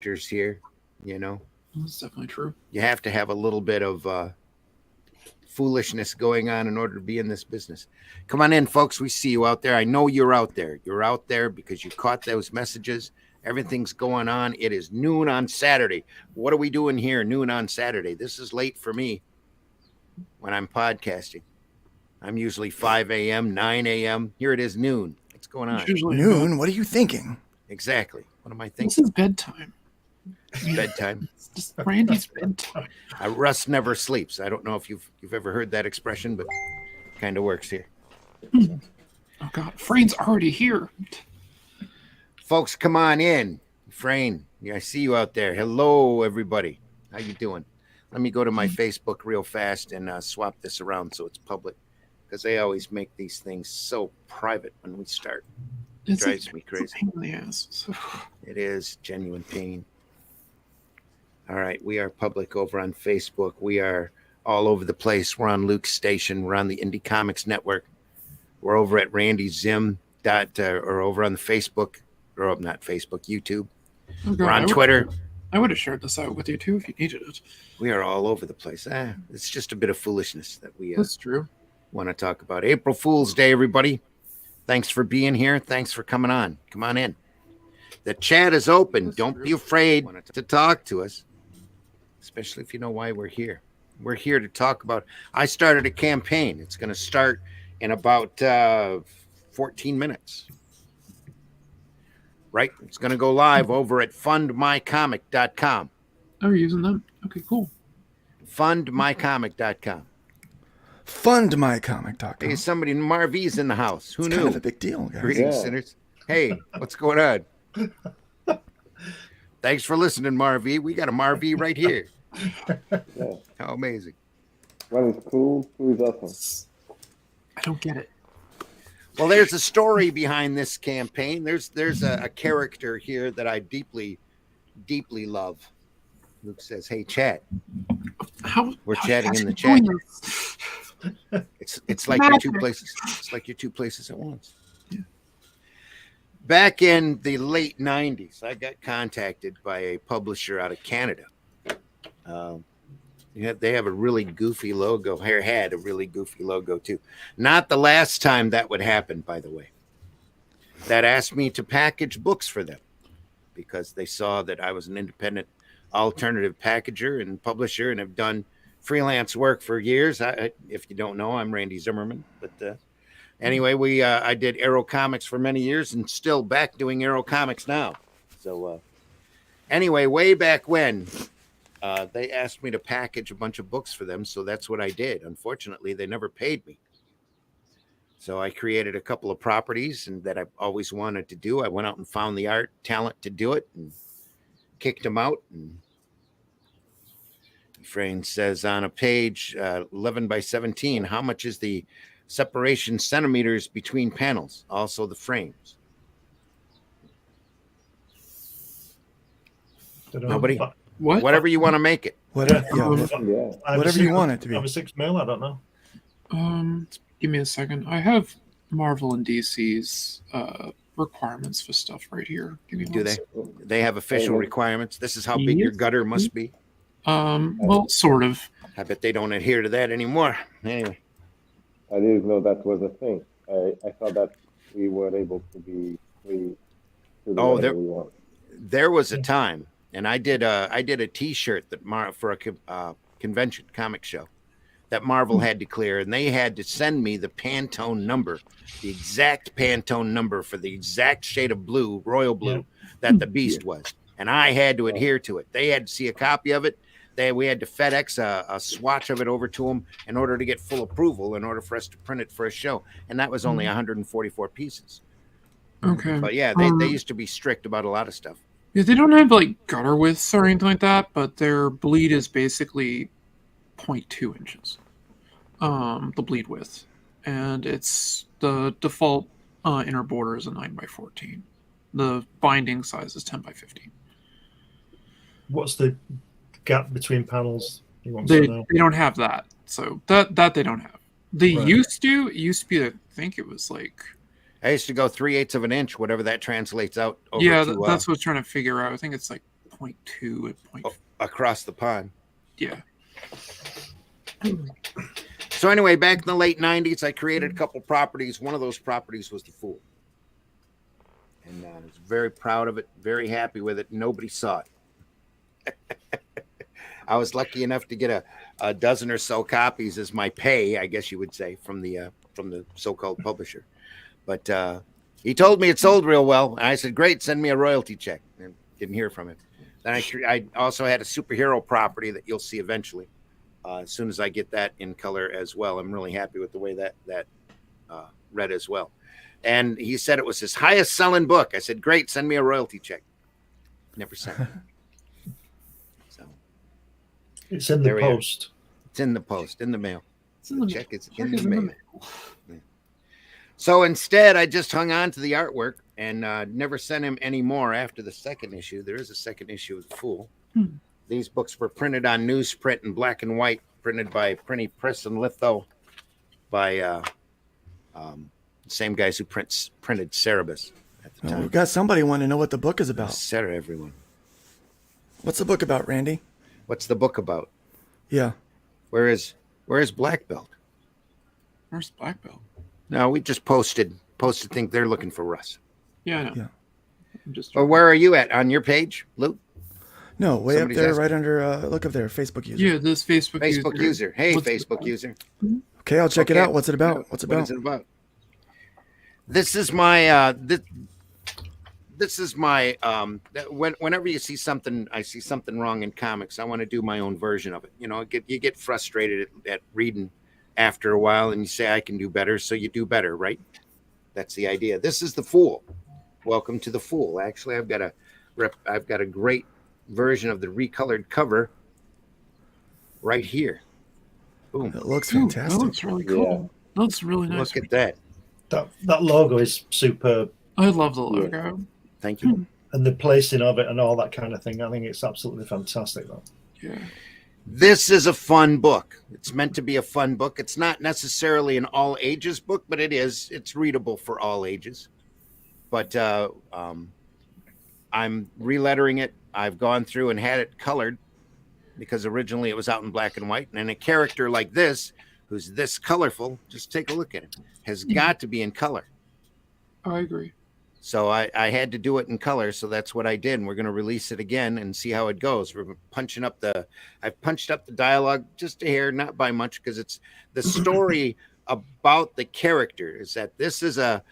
here, you know. That's definitely true. You have to have a little bit of foolishness going on in order to be in this business. Come on in, folks. We see you out there. I know you're out there. You're out there because you caught those messages. Everything's going on. It is noon on Saturday. What are we doing here noon on Saturday? This is late for me when I'm podcasting. I'm usually 5 a.m., 9 a.m. Here it is noon. What's going on? It's usually Noon? What are you thinking? Exactly. What am I This thinking? is bedtime. It's bedtime. It's just Randy's bedtime. Russ never sleeps. I don't know if you've ever heard that expression, but kind of works here. Oh God, Frane's already here. Folks, come on in. Frane, yeah, I see you out there. Hello, everybody. How you doing? Let me go to my Facebook real fast and swap this around so it's public, because they always make these things so private when we start. It's Drives me It's crazy. a pain in the ass. It is genuine pain. All right, we are public over on Facebook. We are all over the place. We're on Luke's station. We're on the Indie Comics Network. We're over at Randy Zim or over on the Facebook, or not Facebook, YouTube. Oh, God, We're on Twitter. I would have shared this out with you too if you needed it. We are all over the place. It's just a bit of foolishness that we That's true. want to talk about. April Fool's Day, everybody. Thanks for being here. Thanks for coming on. Come on in. The chat is open. That's Don't true. be afraid to talk to us, especially if you know why we're here. We're here to talk about. I started a campaign. It's going to start in about 14 minutes. Right? It's going to go live over at fundmycomic.com. Oh, you're using them? Okay, cool. Fundmycomic.com. Fundmycomic.com. Hey, somebody, Marvy's in the house. Who It's knew? kind of a big deal, guys. Greetings, Yeah. sinners. Hey, what's going on? Thanks for listening, Marvy. We got a Marvy right here. Yeah. How amazing. One is cool, two is awesome. I don't get it. Well, there's a story behind this campaign. There's a character here that I deeply, deeply love. Luke says, "Hey, chat." How We're how chatting fast in are the you doing chat. this? It's like you're two places. It's like you're two places at once. Yeah. Back in the late '90s, I got contacted by a publisher out of Canada. They have a really goofy logo. Here had a really goofy logo too. Not the last time that would happen, by the way. That asked me to package books for them because they saw that I was an independent alternative packager and publisher and have done freelance work for years. If you don't know, I'm Randy Zimmerman. But anyway, I did Arrow Comics for many years and still back doing Arrow Comics now. So anyway, way back when, they asked me to package a bunch of books for them, so that's what I did. Unfortunately, they never paid me. So I created a couple of properties and that I've always wanted to do. I went out and found the art talent to do it and kicked them out. And Frane says on a page 11 by 17, how much is the separation centimeters between panels? Also the frames. Nobody? What? Whatever you want to make it. Whatever, Yeah. Yeah. whatever you want it to be. I'm a 6 mil, I don't know. Give me a second. I have Marvel and DC's requirements for stuff right here. Give me Do one they? second. They have official requirements. This is how big your Yes. gutter must be. Well, sort of. I bet they don't adhere to that anymore. Anyway, I didn't know that was a thing. I thought that we were able to be free to do Oh, whatever we want. there was a time, and I did a T-shirt that for a convention comic show that Marvel had to clear, and they had to send me the Pantone number, the exact Pantone number for the exact shade of blue, royal blue, that the Beast was, and I had to adhere to it. They had to see a copy of it. We had to FedEx a swatch of it over to them in order to get full approval in order for us to print it for a show, and that was only 144 pieces. Okay. But yeah, they used to be strict about a lot of stuff. Yeah, they don't have like gutter widths or anything like that, but their bleed is basically 0.2 inches. The bleed width, and it's the default inner border is a 9 by 14. The binding size is 10 by 15. What's the gap between panels? You want to They know? don't have that, so that they don't have. They Right. used to. It used to be. I think it was like. I used to go 3/8 of an inch, whatever that translates out over Yeah, to. that's what I was trying to figure out. I think it's like .2 at point. Oh, across the pond. Yeah. So anyway, back in the late 90s, I created a couple properties. One of those properties was The Fool. And I was very proud of it, very happy with it. Nobody saw it. I was lucky enough to get a dozen or so copies as my pay, I guess you would say, from the so-called publisher. But he told me it sold real well. And I said, great, send me a royalty check. And didn't hear from him. Then I also had a superhero property that you'll see eventually. As soon as I get that in color as well. I'm really happy with the way that read as well. And he said it was his highest selling book. I said, great, send me a royalty check. Never sent it. So It's in the There we are. post. it's in the post, in the mail. It's in the Check is check in is the mail. So instead, I just hung on to the artwork and never sent him any more after the second issue. There is a second issue of The Fool. These books were printed on newsprint in black and white, printed by Printy Press and Litho by same guys who printed Cerebus at the Oh, time. we've got somebody wanting to know what the book is about. Sarah, everyone. What's the book about, Randy? What's the book about? Yeah. Where is Black Belt? Where's Black Belt? No, we just posted think they're looking for Russ. Yeah, I know. Yeah. I'm just. Or where are you at on your page, Luke? No, way Somebody's up there, asking. right under. Look up there, Facebook user. Yeah, this Facebook user. Hey, What's it Facebook about? user. Okay, I'll check it Okay. out. What's it about? What's it What about? is it about? This is my this is my whenever you see something, I see something wrong in comics, I want to do my own version of it. You know, you get frustrated at reading after a while, and you say I can do better, so you do better, right? That's the idea. This is The Fool. Welcome to The Fool. Actually, I've got a great version of the recolored cover right here. Boom. It looks Ooh, that fantastic. looks really cool. That looks really nice. Look at that. That logo is superb, I love the logo. Thank you. and the placing of it and all that kind of thing. I think it's absolutely fantastic. Though. Yeah. This is a fun book. It's meant to be a fun book. It's not necessarily an all ages book, but it is. It's readable for all ages. But I'm relettering it. I've gone through and had it colored because originally it was out in black and white. And a character like this, who's this colorful, just take a look at him, has got to be in color. I agree. So I had to do it in color. So that's what I did. And we're going to release it again and see how it goes. I've punched up the dialogue just a hair, not by much, because it's the story about the character is that this is a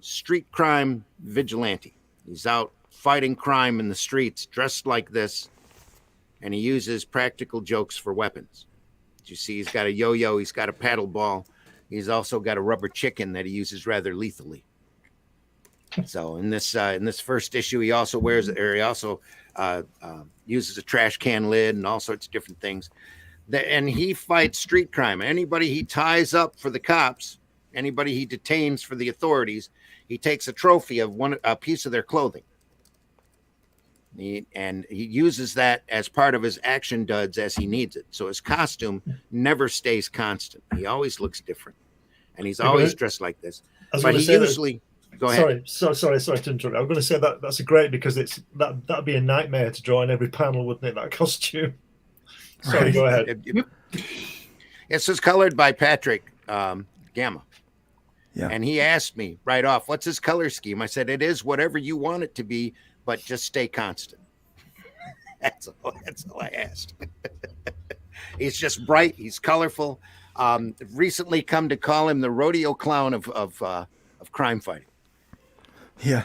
street crime vigilante. He's out fighting crime in the streets, dressed like this. And he uses practical jokes for weapons. You see, he's got a yo-yo. He's got a paddle ball. He's also got a rubber chicken that he uses rather lethally. So in this first issue, he also uses a trash can lid and all sorts of different things. And he fights street crime. Anybody he ties up for the cops, anybody he detains for the authorities, he takes a trophy of a piece of their clothing. He uses that as part of his action duds as he needs it. So his costume never stays constant. He always looks different, and he's always dressed like this. I was But gonna he say that- usually go ahead. Sorry to interrupt. I'm going to say that's great because that'd be a nightmare to draw in every panel, wouldn't it? That costume. Sorry, Right. go ahead. This is colored by Patrick Gamma. Yeah. And he asked me right off, what's his color scheme? I said, it is whatever you want it to be, but just stay constant. That's all I asked. He's just bright. He's colorful. Recently come to call him the rodeo clown of crime fighting. Yeah.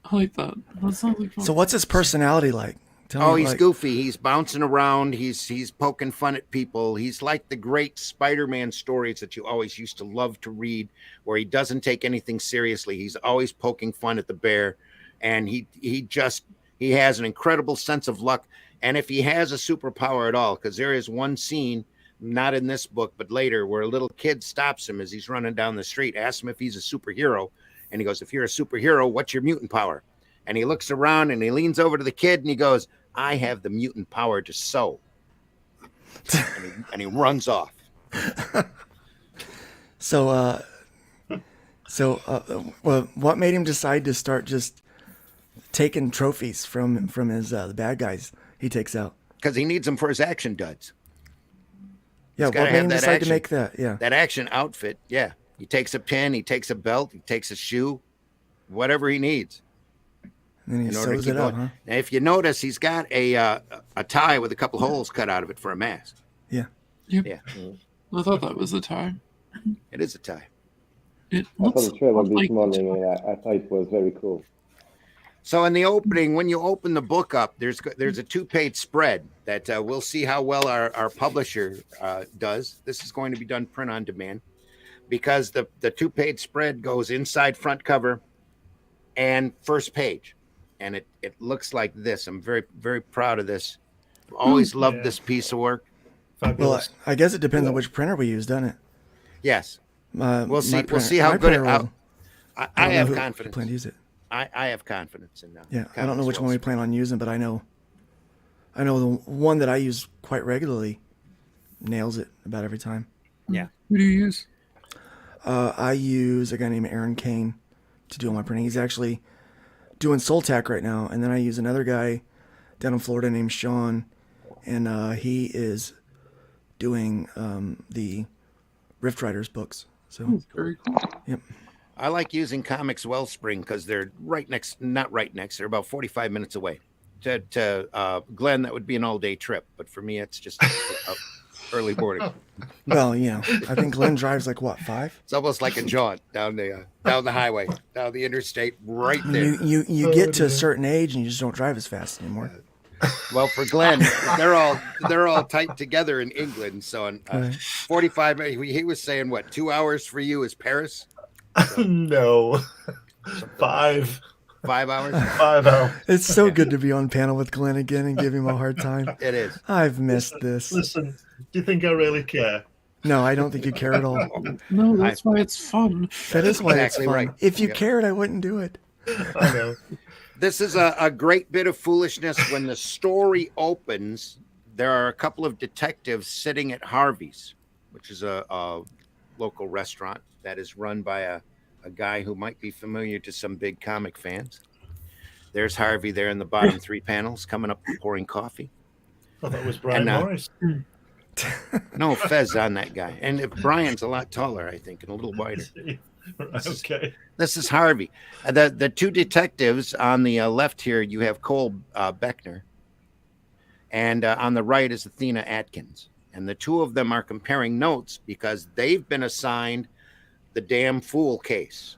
I like that. That sounds like fun. So what's his personality like? Tell me, He's like, goofy. He's bouncing around. He's poking fun at people. He's like the great Spider-Man stories that you always used to love to read, where he doesn't take anything seriously. He's always poking fun at the bear, and he has an incredible sense of luck. And if he has a superpower at all, because there is one scene, not in this book, but later, where a little kid stops him as he's running down the street, asks him if he's a superhero, and he goes, "If you're a superhero, what's your mutant power?" And he looks around and he leans over to the kid and he goes, "I have the mutant power to sew." and he runs off. So, well, what made him decide to start just taking trophies from his the bad guys he takes out. Because he needs them for his action duds. Yeah, gotta what have made him that decide action. to make that? Yeah, That action outfit, yeah. He takes a pin, he takes a belt, he takes a shoe, whatever he needs. and then he in order to sews keep it up, going. huh? Now, if you notice, he's got a tie with a couple holes cut out of it for a mask. Yeah. Yep. Yeah, I thought that was the tie. it is a tie. It I saw looks the trailer a lot this like morning, and I thought it was very cool. So in the opening, when you open the book up, there's a 2-page spread that we'll see how well our publisher does. This is going to be done print on demand because the 2-page spread goes inside front cover and first page. And it looks like this. I'm very, very proud of this. I've always loved Yeah. this piece of work. Well, Fabulous. I guess it depends on which printer we use, doesn't it? Yes. We'll see. My We'll printer- see how my good it. printer I, will- I don't know have who confidence. plan to use it. I have confidence in Yeah, I don't know Comics which one we Wells. plan on using, but I know the one that I use quite regularly nails it about every time. Yeah. Who do you use? I use a guy named Aaron Kane to do all my printing. He's actually doing Soltac right now, and then I use another guy down in Florida named Sean, and he is doing the Rift Riders books. So Very cool. I like using Comics Wellspring because they're not right next. They're about 45 minutes away. To Glenn, that would be an all-day trip, but for me, it's just a early boarding. well, I think Glenn drives like what 5? It's almost like a jaunt down the highway, down the interstate, right there. You get to a certain age and you just don't drive as fast anymore. Well, for Glenn, they're all tight together in England. So in Right. 45 minutes, he was saying what 2 hours for you is Paris, No. 5 5 hours. 5 hours. It's so good to be on panel with Glenn again and give him a hard time. It is. I've missed this. Listen, do you think I really care? No, I don't think you care at all. No, that's why it's fun. That is why Exactly it's fun. right. If you Yeah. cared, I wouldn't do it. I know. This is a great bit of foolishness. When the story opens, there are a couple of detectives sitting at Harvey's, which is a local restaurant that is run by a guy who might be familiar to some big comic fans. There's Harvey there in the bottom 3 panels coming up and pouring coffee. I thought it was Brian And, Morris. No Fez on that guy. And if Brian's a lot taller, I think, and a little wider. Okay. This is Harvey. The 2 detectives on the left here, you have Cole Beckner. And on the right is Athena Atkins. And the 2 of them are comparing notes because they've been assigned the damn fool case.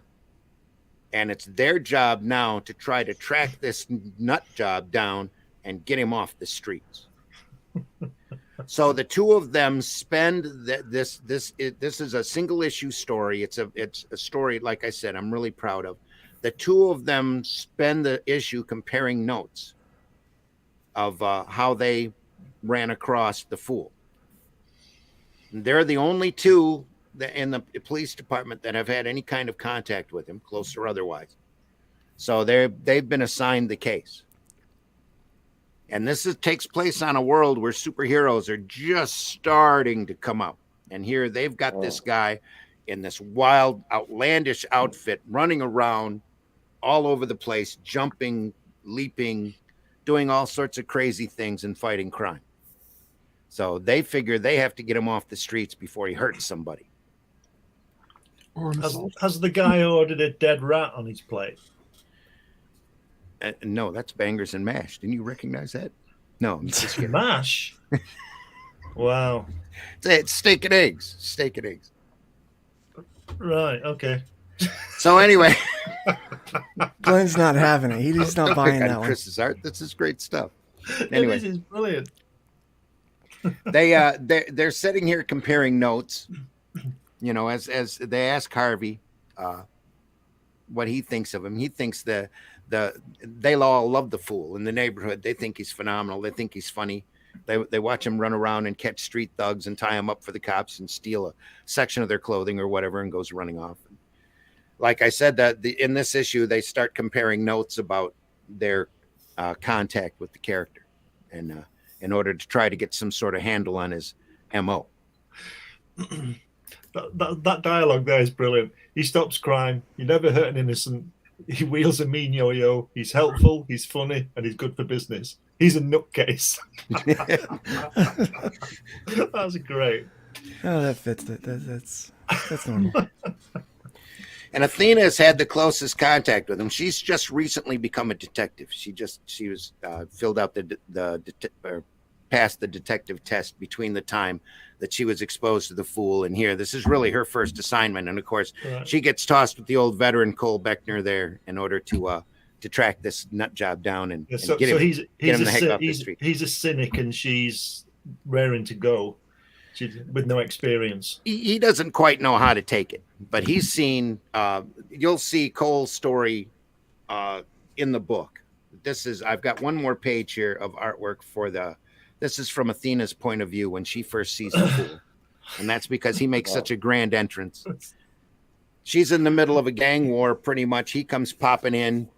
And it's their job now to try to track this nut job down and get him off the streets. So the 2 of them spend this is a single issue story. It's a story, like I said, I'm really proud of. The 2 of them spend the issue comparing notes of how they ran across the fool. And they're the only 2 in the police department that have had any kind of contact with him, close or otherwise. So they've been assigned the case. And this takes place on a world where superheroes are just starting to come up. And here they've got this guy in this wild, outlandish outfit running around all over the place, jumping, leaping, doing all sorts of crazy things and fighting crime. So they figure they have to get him off the streets before he hurts somebody. Or himself. Has the guy ordered a dead rat on his plate? No, that's Bangers and Mash. Didn't you recognize that? No, I'm just kidding. Mash. Wow. It's steak and eggs. Steak and eggs. Right. Okay. So anyway, Glenn's not having it. He's not don't buying pick on that one. Chris's art. This is great stuff. Anyway. This is brilliant. They're sitting here comparing notes. You know, as they ask Harvey what he thinks of him. He thinks they all love the fool in the neighborhood. They think he's phenomenal. They think he's funny. They watch him run around and catch street thugs and tie them up for the cops and steal a section of their clothing or whatever and goes running off. Like I said, that in this issue, they start comparing notes about their contact with the character, and in order to try to get some sort of handle on his MO. That dialogue there is brilliant. He stops crime. You never hurt an innocent. He wheels a mean yo-yo. He's helpful. He's funny, and he's good for business. He's a nutcase. That's great. Oh, that fits. That's normal. And Athena has had the closest contact with him. She's just recently become a detective. She was filled out or passed the detective test between the time that she was exposed to the Fool and here. This is really her first assignment, and of course, Right. she gets tossed with the old veteran Cole Beckner there in order to track this nut job down and, Yeah, and so get so him. he's him the heck off the he's, street. he's a cynic, and she's raring to go. She's with no experience. He doesn't quite know how to take it, but he's seen. You'll see Cole's story in the book. I've got one more page here of artwork for the. This is from Athena's point of view when she first sees the Fool, and that's because he makes such a grand entrance. She's in the middle of a gang war, pretty much. He comes popping in,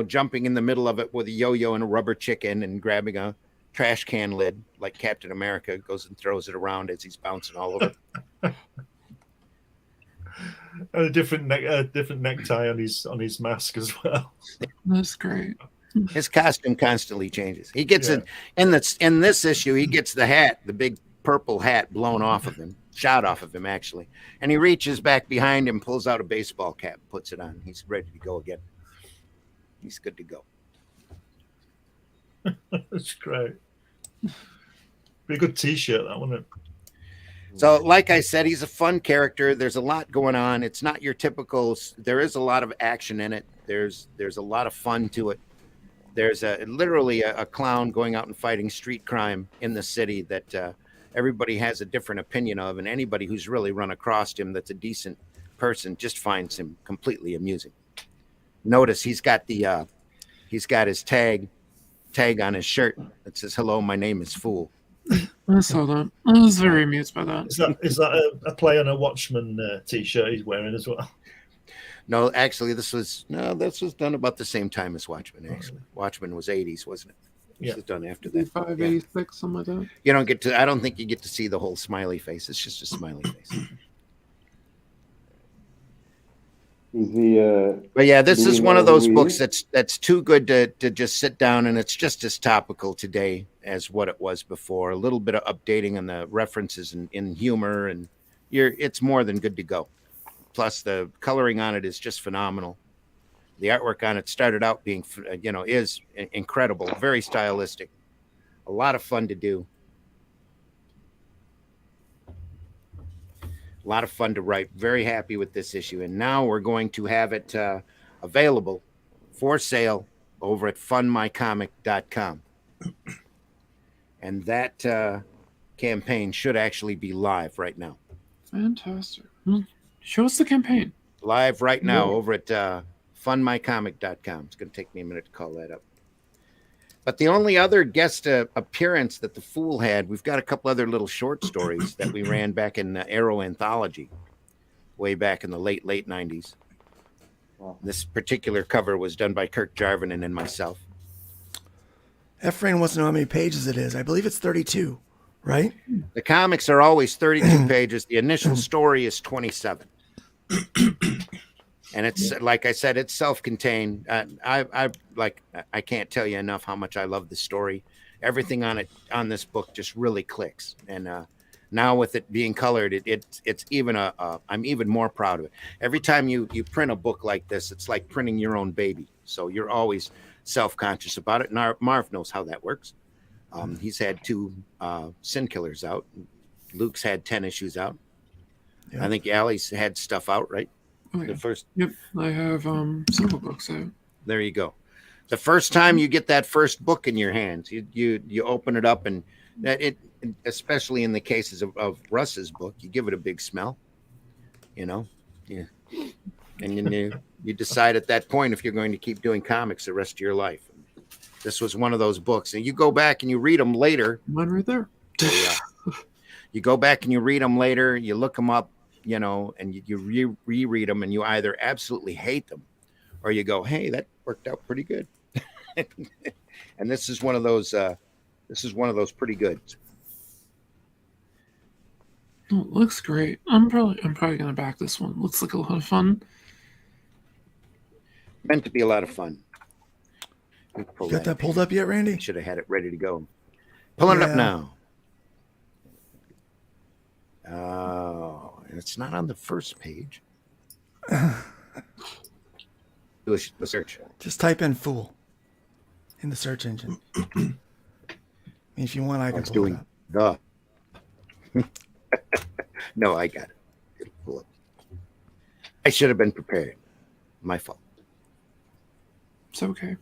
jumping in the middle of it with a yo-yo and a rubber chicken and grabbing a trash can lid like Captain America, goes and throws it around as he's bouncing all over. And a different necktie on his mask as well. That's great. His costume constantly changes. He gets it in this issue. He gets the hat, the big purple hat, blown off of him, shot off of him actually, and he reaches back behind him, pulls out a baseball cap, puts it on. He's ready to go again. He's good to go. That's great. Be a good T-shirt, that wouldn't it? So, like I said, he's a fun character. There's a lot going on. It's not your typical. There is a lot of action in it. There's a lot of fun to it. There's literally a clown going out and fighting street crime in the city that everybody has a different opinion of, and anybody who's really run across him that's a decent person just finds him completely amusing. Notice he's got his tag on his shirt that says, "Hello, my name is Fool." I saw that. I was very amused by that. Is that a play on a Watchman T-shirt he's wearing as well? No, actually, this was done about the same time as Watchmen. Actually, Watchmen was 80s, wasn't it? This was done after that. 85, Yeah. 86, something like that. You don't get to. I don't think you get to see the whole smiley face. It's just a smiley face. Is the But yeah, this Do is we one know of those who he books is? that's too good to just sit down, and it's just as topical today as what it was before. A little bit of updating on the references in humor, and it's more than good to go. Plus, the coloring on it is just phenomenal. The artwork on it started out being, is incredible, very stylistic, a lot of fun to do. A lot of fun to write. Very happy with this issue. And now we're going to have it available for sale over at fundmycomic.com. And that campaign should actually be live right now. Fantastic. Show us the campaign. Live right now over at fundmycomic.com. It's going to take me a minute to call that up. But the only other guest appearance that the Fool had, we've got a couple other little short stories that we ran back in the Arrow Anthology way back in the late 90s. Wow. This particular cover was done by Kirk Jarvinen and myself. Ephraim wants to know how many pages it is. I believe it's 32, right? The comics are always 32 pages. The initial story is 27. And it's, like I said, it's self-contained. I can't tell you enough how much I love the story. Everything on this book just really clicks. And now with it being colored, it's even I'm even more proud of it. Every time you print a book like this, it's like printing your own baby. So you're always self-conscious about it. And Marv knows how that works. He's had 2 Sin Killers out. Luke's had 10 issues out. Yeah. I think Allie's had stuff out, right? Oh, yeah. The first. Yep, I have several books out. There you go. The first time you get that first book in your hands, you open it up, and especially in the cases of Russ's book, you give it a big smell, and then you decide at that point if you're going to keep doing comics the rest of your life. This was one of those books, and you go back and you read them later. One right there. You go back and you read them later. You look them up, and you reread them, and you either absolutely hate them, or you go, "Hey, that worked out pretty good." And this is one of those. This is one of those pretty good. Oh, it looks great. I'm probably gonna back this one. Looks like a lot of fun. Meant to be a lot of fun. You got that pulled up yet, Randy? Should have had it ready to go. Pulling it up Yeah. now. Oh, and it's not on the first page. Do a search. Just type in "fool" in the search engine. If you want, I can It's pull it doing up. the. No, I got it. It'll pull up. I should have been prepared. My fault. It's okay.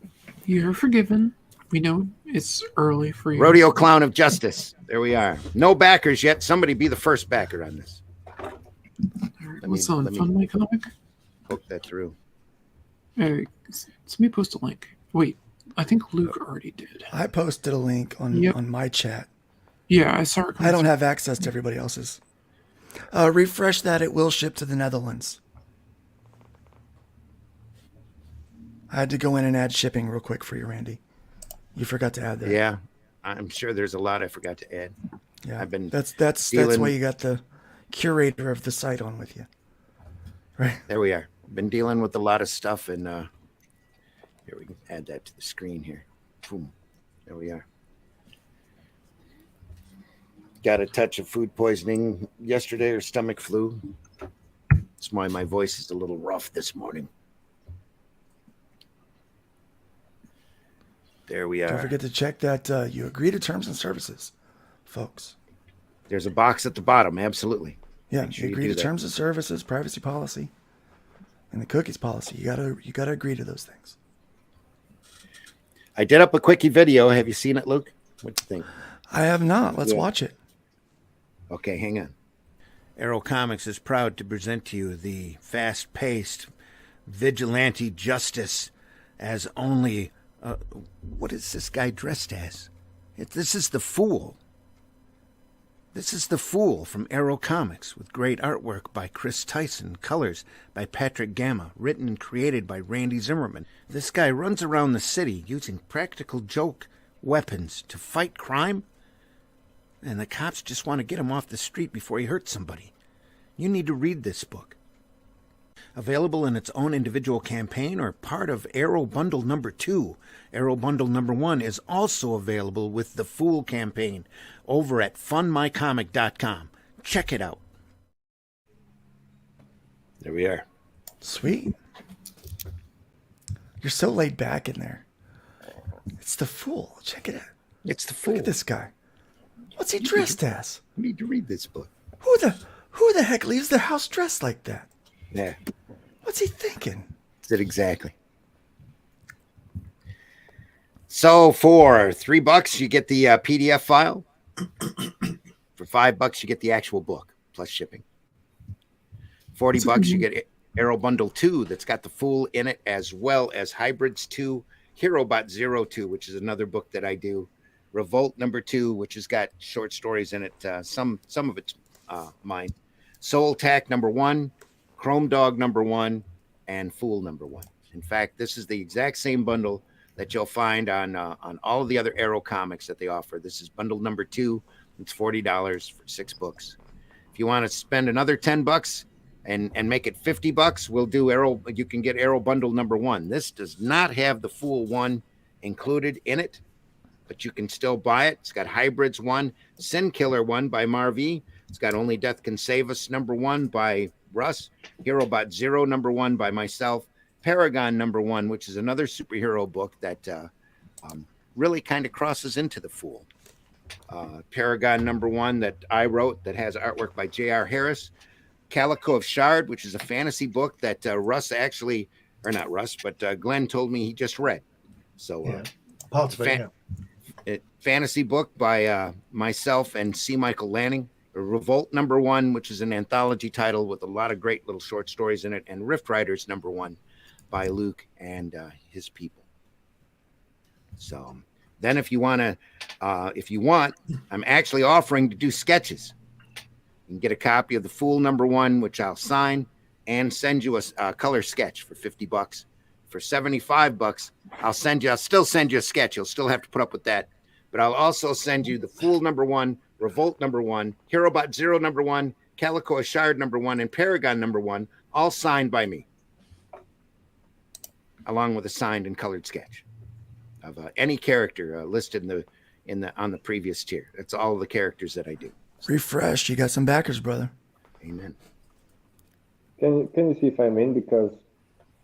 You're forgiven. We know it's early for you. Rodeo Clown of Justice. There we are. No backers yet. Somebody be the first backer on this. All right, Let what's me- on let me- Fund My Comic? Poke that through. Somebody post a link. Wait, I think Luke already did. I posted a link on Yep. on my chat. Yeah, I saw it. I don't have access to everybody else's. Refresh that. It will ship to the Netherlands. I had to go in and add shipping real quick for you, Randy. You forgot to add that. Yeah, I'm sure there's a lot I forgot to add. Yeah. I've been That's dealing- why you got the curator of the site on with you. Right. There we are. Been dealing with a lot of stuff, and here we can add that to the screen here. Boom. There we are. Got a touch of food poisoning yesterday or stomach flu. That's why my voice is a little rough this morning. There we Don't are. forget to check that you agree to terms and services, folks. There's a box at the bottom. Absolutely. Yeah, Make sure you you agree do to that. terms and services, privacy policy, and the cookies policy. You gotta agree to those things. I did up a quickie video. Have you seen it, Luke? What do you think? I have not. Let's Yeah. watch it. Okay, hang on. Arrow Comics is proud to present to you the fast-paced vigilante justice as only... what is this guy dressed as? This is the Fool. This is the Fool from Arrow Comics, with great artwork by Chris Tyson, colors by Patrick Gamma, written and created by Randy Zimmerman. This guy runs around the city using practical joke weapons to fight crime, and the cops just want to get him off the street before he hurts somebody. You need to read this book. Available in its own individual campaign or part of Arrow Bundle number 2. Arrow Bundle number 1 is also available with the Fool campaign over at fundmycomic.com. Check it out. There we are. Sweet. You're so laid back in there. It's the Fool. Check it out. It's the Fool. Look at this guy. What's he dressed as? You need to read this book. Who the heck leaves their house dressed like that? Yeah, What's he thinking? that's it exactly. So for $3, you get the PDF file. For $5, you get the actual book plus shipping. $40, you get Arrow Bundle 2 that's got the Fool in it, as well as Hybrids 2, HeroBot 02, which is another book that I do, Revolt number 2, which has got short stories in it, some of it's mine, Soul Tack number 1, Chrome Dog number 1, and Fool number 1. In fact, this is the exact same bundle that you'll find on all of the other Arrow comics that they offer. This is bundle number 2. It's $40 for 6 books. If you want to spend another $10 and make it $50, we'll do Arrow. You can get Arrow Bundle number 1. This does not have the Fool 1 included in it, but you can still buy it. It's got Hybrids 1, Sin Killer 1 by Marv. It's got Only Death Can Save Us number 1 by Russ, HeroBot 0 number 1 by myself, Paragon number 1, which is another superhero book that really kind of crosses into the Fool. Paragon number 1 that I wrote that has artwork by J.R. Harris, Calico of Shard, which is a fantasy book that Russ actually, or not Russ, but Glenn told me he just read. So Yeah. Part of it, yeah. fantasy book by myself and C. Michael Lanning. Revolt number 1, which is an anthology title with a lot of great little short stories in it, and Rift Riders number 1 by Luke and his people. So then if you want, I'm actually offering to do sketches. You can get a copy of the Fool number 1, which I'll sign and send you a color sketch for $50. For $75, I'll still send you a sketch. You'll still have to put up with that. But I'll also send you the Fool number 1, Revolt number 1, HeroBot 0 number 1, Calico of Shard number 1, and Paragon number 1, all signed by me. along with a signed and colored sketch of any character listed on the previous tier. That's all the characters that I do. Refresh. You got some backers, brother. Amen. Can you see if I'm in, because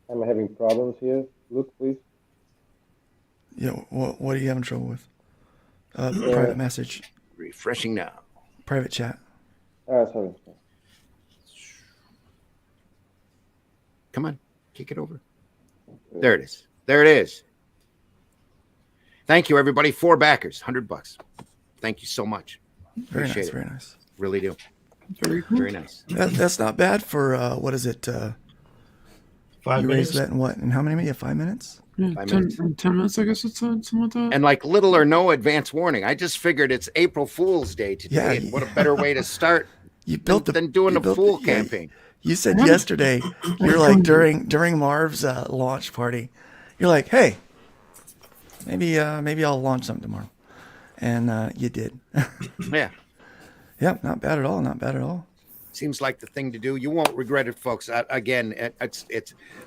I'm having problems here? Look, please. Yeah. What are you having trouble with? Private message. Refreshing now. Private chat. Sorry. Come on, kick it over. There it is. There it is. Thank you, everybody. 4 backers, $100. Thank you so much. Very Appreciate nice. it. Very nice. Really do. Very cool. Very nice. That's not bad for what is it? 5 You minutes. raised that in what? In how many minutes? 5 minutes? Yeah, 5 10, minutes. 10 minutes, I guess it's something like that. And like little or no advance warning. I just figured it's April Fool's Day today. Yeah, And what a better way to start You built the than doing you a built fool the- yeah, campaign. You said yesterday, you're like during Marv's launch party, you're like, hey, maybe I'll launch something tomorrow, and you did. Yeah. Yep, not bad at all. Not bad at all. Seems like the thing to do. You won't regret it, folks. Again, it's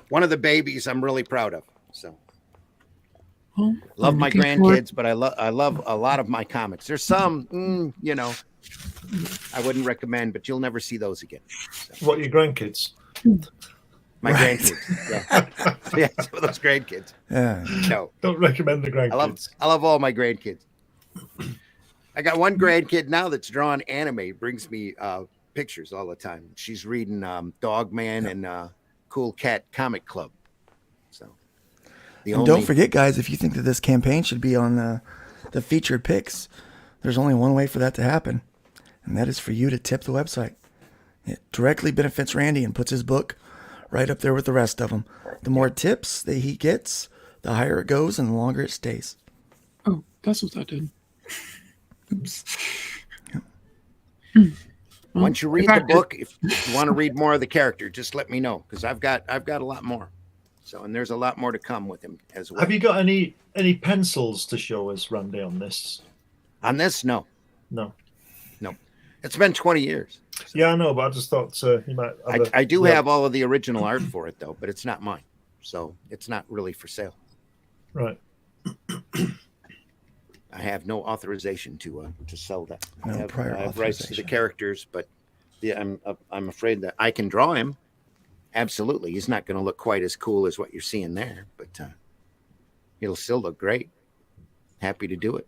one of the babies I'm really proud of. So Well, love I'm my looking forward- grandkids, but I love a lot of my comics. There's some, I wouldn't recommend, but you'll never see those again. What, your grandkids? My Right. grandkids. Yeah. Yeah, some of those grandkids. Yeah. No. Don't recommend the grandkids. I love all my grandkids. I got one grandkid now that's drawn anime, brings me pictures all the time. She's reading Dog Man and Cool Cat Comic Club. So And don't forget, guys, if you think that this campaign should be on the featured picks, there's only one way for that to happen, and that is for you to tip the website. It directly benefits Randy and puts his book right up there with the rest of them. The more tips that he gets, the higher it goes and the longer it stays. Oh, that's what that did. Oops. once you Well, read if I the could- book, if you want to read more of the character, just let me know, because I've got a lot more. So, and there's a lot more to come with him as well. Have you got any pencils to show us, Randy, on this? On this? No. No. It's been 20 years. Yeah, I know, but I just thought you might. I do have all of the original art for it, though, but it's not mine. So it's not really for sale. Right. I have no authorization to sell that. No I have, prior I have rights to the authorization. characters, but I'm afraid that I can draw him. Absolutely, he's not going to look quite as cool as what you're seeing there, but it'll still look great. Happy to do it.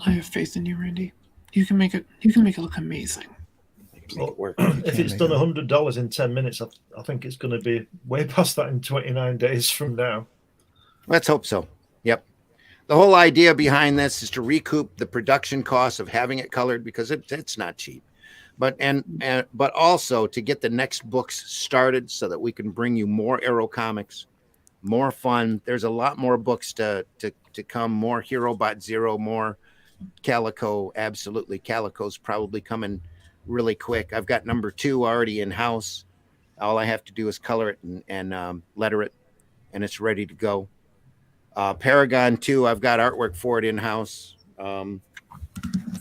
I have faith in you, Randy. You can make it. You can make it look amazing. I can make it work. If it's make done it. $100 in 10 minutes, I think it's going to be way past that in 29 days from now. Let's hope so. Yep. The whole idea behind this is to recoup the production costs of having it colored, because it's not cheap, but also to get the next books started so that we can bring you more Arrow comics, more fun. There's a lot more books to come, more Hero Bot Zero, more Calico. Absolutely. Calico's probably coming really quick. I've got number 2 already in house. All I have to do is color it and letter it, and it's ready to go. Paragon 2, I've got artwork for it in house.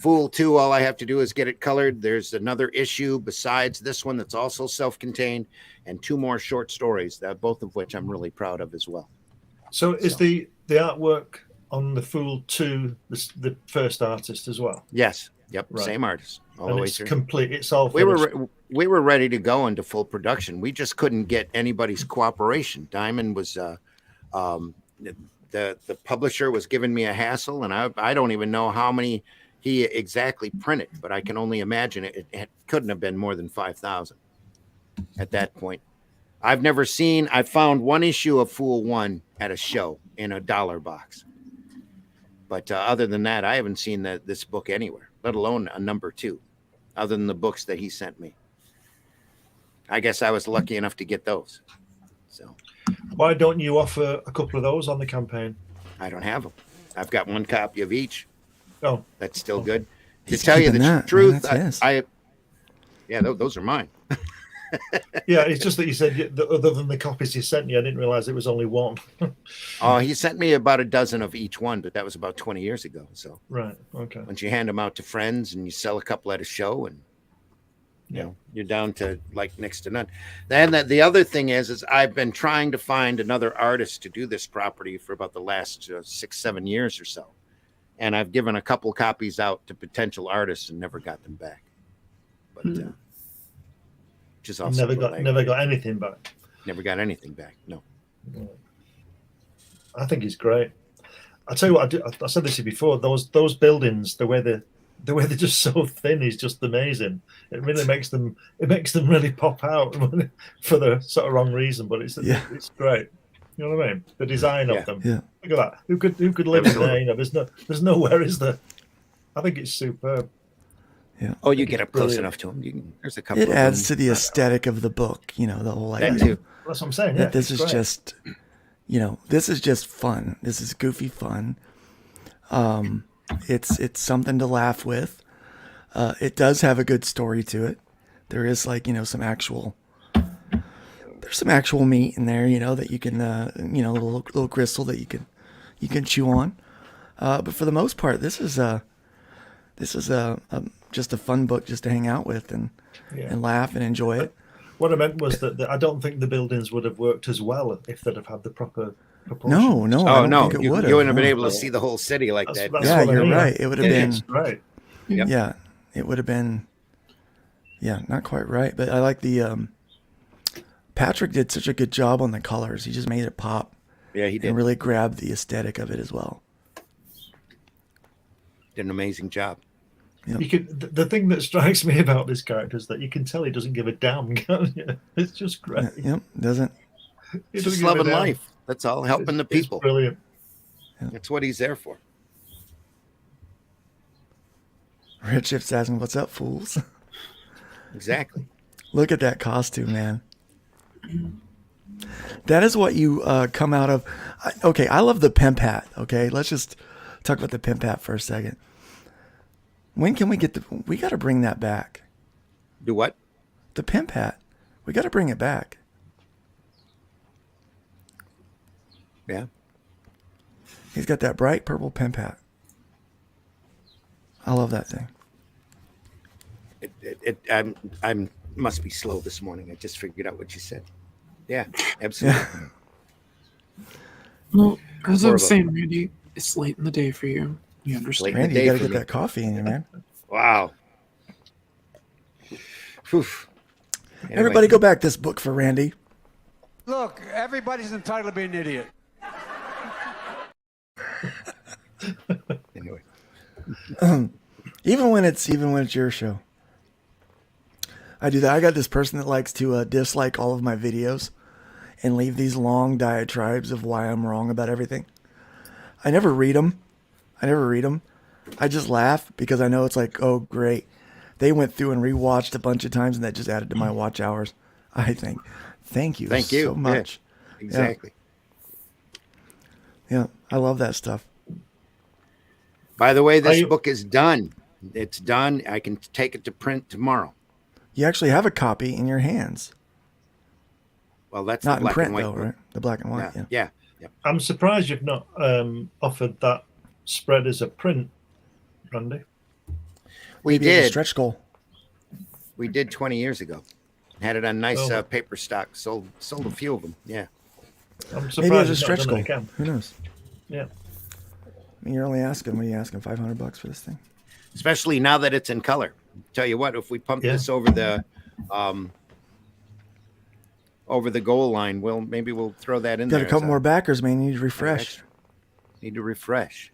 Fool 2, all I have to do is get it colored. There's another issue besides this one that's also self-contained, and 2 more short stories, both of which I'm really proud of as well. So is the artwork on the Fool 2 the first artist as well? Yes. Yep. Right. Same artist all the And way it's through. complete. It's all We finished. were ready to go into full production. We just couldn't get anybody's cooperation. Diamond was the publisher was giving me a hassle, and I don't even know how many he exactly printed, but I can only imagine it couldn't have been more than 5,000 at that point. I found one issue of Fool 1 at a show in a $1 box. But other than that, I haven't seen this book anywhere, let alone a number 2, other than the books that he sent me. I guess I was lucky enough to get those. So Why don't you offer a couple of those on the campaign? I don't have them. I've got one copy of each. Oh, That's still good. To He's tell you keeping the that, man. truth, That's his. those are mine. yeah. It's just that you said that other than the copies he sent you, I didn't realize it was only one. Oh, he sent me about a dozen of each one, but that was about 20 years ago. So Right. Okay. once you hand them out to friends and you sell a couple at a show, and You know, you're down to like next to none. Then the other thing is I've been trying to find another artist to do this property for about the last 6-7 years or so, and I've given a couple copies out to potential artists and never got them back. But which is also Never got anything back. never got anything back. No. I think it's great. I tell you what, I said this to you before. Those buildings, the way they're just so thin is just amazing. It really makes them really pop out for the sort of wrong reason, but it's great. You know what I mean? The design of them. Yeah. Look at that. Who could live in there? You know, there's nowhere, is there? I think it's superb. Yeah. Oh, you get up close Brilliant. enough to them. There's a couple. It of adds them. to the aesthetic of the book, you know, the whole idea. That too. That's what I'm saying. Yeah, This it's is great. just, you know, this is just fun. This is goofy fun. It's something to laugh with. It does have a good story to it. There is like, you know, there's some actual meat in there, you know, that you can, you know, a little gristle that you can chew on. But for the most part, this is just a fun book just to hang out with and laugh and enjoy it. What I meant was that I don't think the buildings would have worked as well if they'd have had the proper proportions. No, I Oh don't no, think it you would wouldn't have been no. able to see the whole city like that. That's Yeah, what I you're mean. right. It would have been, It's great. Yep. yeah, it would have been, yeah, not quite right. But I like the, Patrick did such a good job on the colors. He just made it pop Yeah, he did. and really grabbed the aesthetic of it as well. Did an amazing job. You can. The thing that strikes me about this character is that you can tell he doesn't give a damn. Can't you? It's just great. Yep, doesn't. He Just doesn't give a loving damn. life. That's all. Helping the It's people. brilliant. That's what he's there for. Redship's asking, "What's up, fools?" Exactly. Look at that costume, man. That is what you come out of. Okay, I love the pimp hat. Okay, let's just talk about the pimp hat for a second. When can we get we got to bring that back. Do what? The pimp hat. We got to bring it back. Yeah. He's got that bright purple pimp hat. I love that thing. I'm must be slow this morning. I just figured out what you said. Yeah, absolutely. Well, as I More was of a- saying, Randy, it's late in the day for you. You understand? Late. Randy, day you got to for get me. that coffee in you, man. Wow. Whew. Anyway, Everybody go back this book for Randy. Look, everybody's entitled to be an idiot. Anyway, Even when it's your show. I do that. I got this person that likes to dislike all of my videos and leave these long diatribes of why I'm wrong about everything. I never read them. I just laugh because I know it's like, oh, great. They went through and rewatched a bunch of times and that just added to my watch hours. I think. Thank you Thank you. so much. exactly. Yeah, I love that stuff. By the way, this you- book is done. It's done. I can take it to print tomorrow. You actually have a copy in your hands. Well, that's Not the in black print, and white though, book. right? The black and white, yeah. Yeah. I'm surprised you've not offered that spread as a print, Randy. We Maybe it's a did. stretch goal. We did 20 years ago. Had it on nice Oh. paper stock. Sold a few of them. Yeah. I'm surprised Maybe it's a you've not stretch done goal. it again. Who knows? Yeah. I mean, you're only asking, what are you asking, $500 for this thing? Especially now that it's in color. Tell you what, if we pump Yeah. this over the goal line, maybe we'll throw that in Got there. a couple more backers, man. You need to refresh. extra. Need to refresh.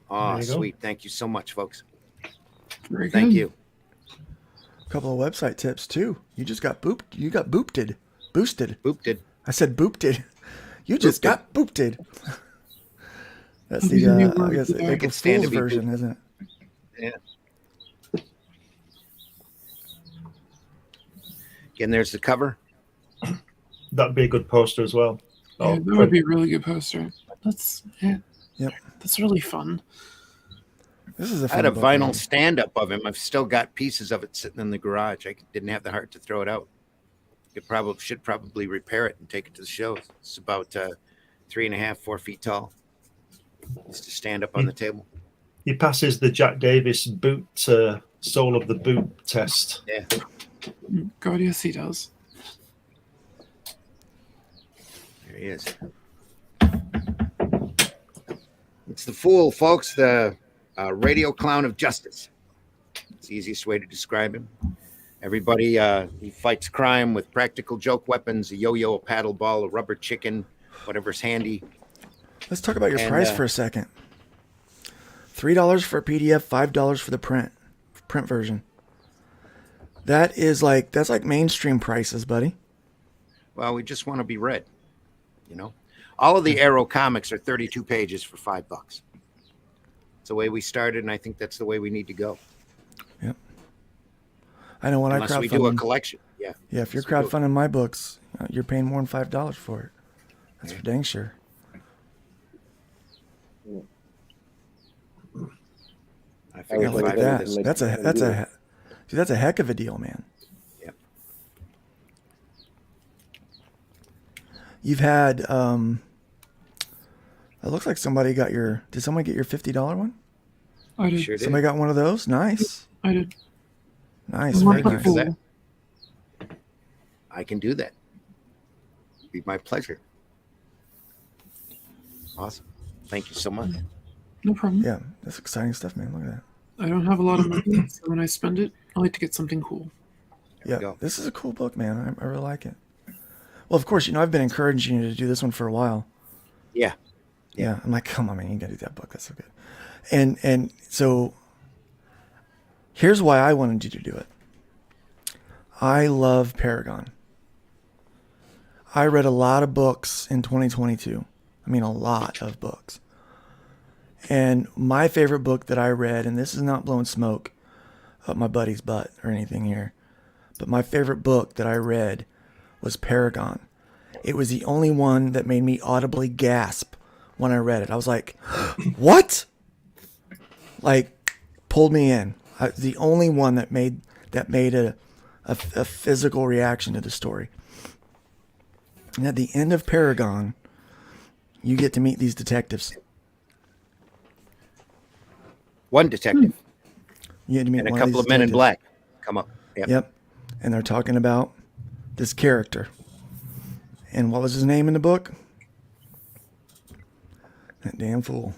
Oh, There you go. sweet. Thank you so much, folks. Very good. Thank you. A couple of website tips too. You just got booped. You got boopted. Boosted. Boop did. I said boopted. You just Boopted. got boopted. That's Have you the ever I guess heard the that? April Could stand to Fool's be version, isn't it? Yeah. Again, there's the cover. That'd be a good poster as well. Yeah, Oh, that would be a really good poster. Yep. That's really fun. This is a I fun had a book, vinyl man. stand-up of him. I've still got pieces of it sitting in the garage. I didn't have the heart to throw it out. Should probably repair it and take it to the shows. It's about 3.5, 4 feet tall. Used to stand up on the table. He passes the Jack Davis boot sole of the boot test. Yeah. God, yes, he does. There he is. It's the Fool, folks, the radio clown of justice. It's the easiest way to describe him. Everybody, he fights crime with practical joke weapons, a yo-yo, a paddle ball, a rubber chicken, whatever's handy. Let's talk about your And, price for a second. $3 for a PDF, $5 for the print version. That's like mainstream prices, buddy. Well, we just want to be read, you know. All of the Arrow comics are 32 pages for $5. It's the way we started, and I think that's the way we need to go. Yep. I know when Unless I we do a crowdfund. collection. Yeah. Yeah, if you're Unless we do crowdfunding my books, you're paying more than $5 for it. That's for dang sure. I I figured was Look at like, $5 that. this. That's a heck of a deal, man. Yep. You've had it looks like somebody got your. Did somebody get your $50 one? I did. Sure did. Somebody got one of those. Nice, I did. nice, I very want the Thank you for nice. that. I can do that. It'd be my pleasure. Awesome. Thank you so much. No problem. Yeah, that's exciting stuff, man. Look at that. I don't have a lot of money, so when I spend it, I like to get something cool. we Yeah, go. this is a cool book, man. I really like it. Well, of course, I've been encouraging you to do this one for a while. Yeah. Yeah, I'm like, come on, man, you gotta do that book. That's so good. And so here's why I wanted you to do it. I love Paragon. I read a lot of books in 2022. I mean, a lot of books. And my favorite book that I read, and this is not blowing smoke up my buddy's butt or anything here, but my favorite book that I read was Paragon. It was the only one that made me audibly gasp when I read it. I was like, what? Like, pulled me in. The only one that made a physical reaction to the story. And at the end of Paragon, you get to meet these detectives. One detective You get to meet and a one couple these of men in detectives. black come up. Yep. Yep. And they're talking about this character. And what was his name in the book? That damn fool.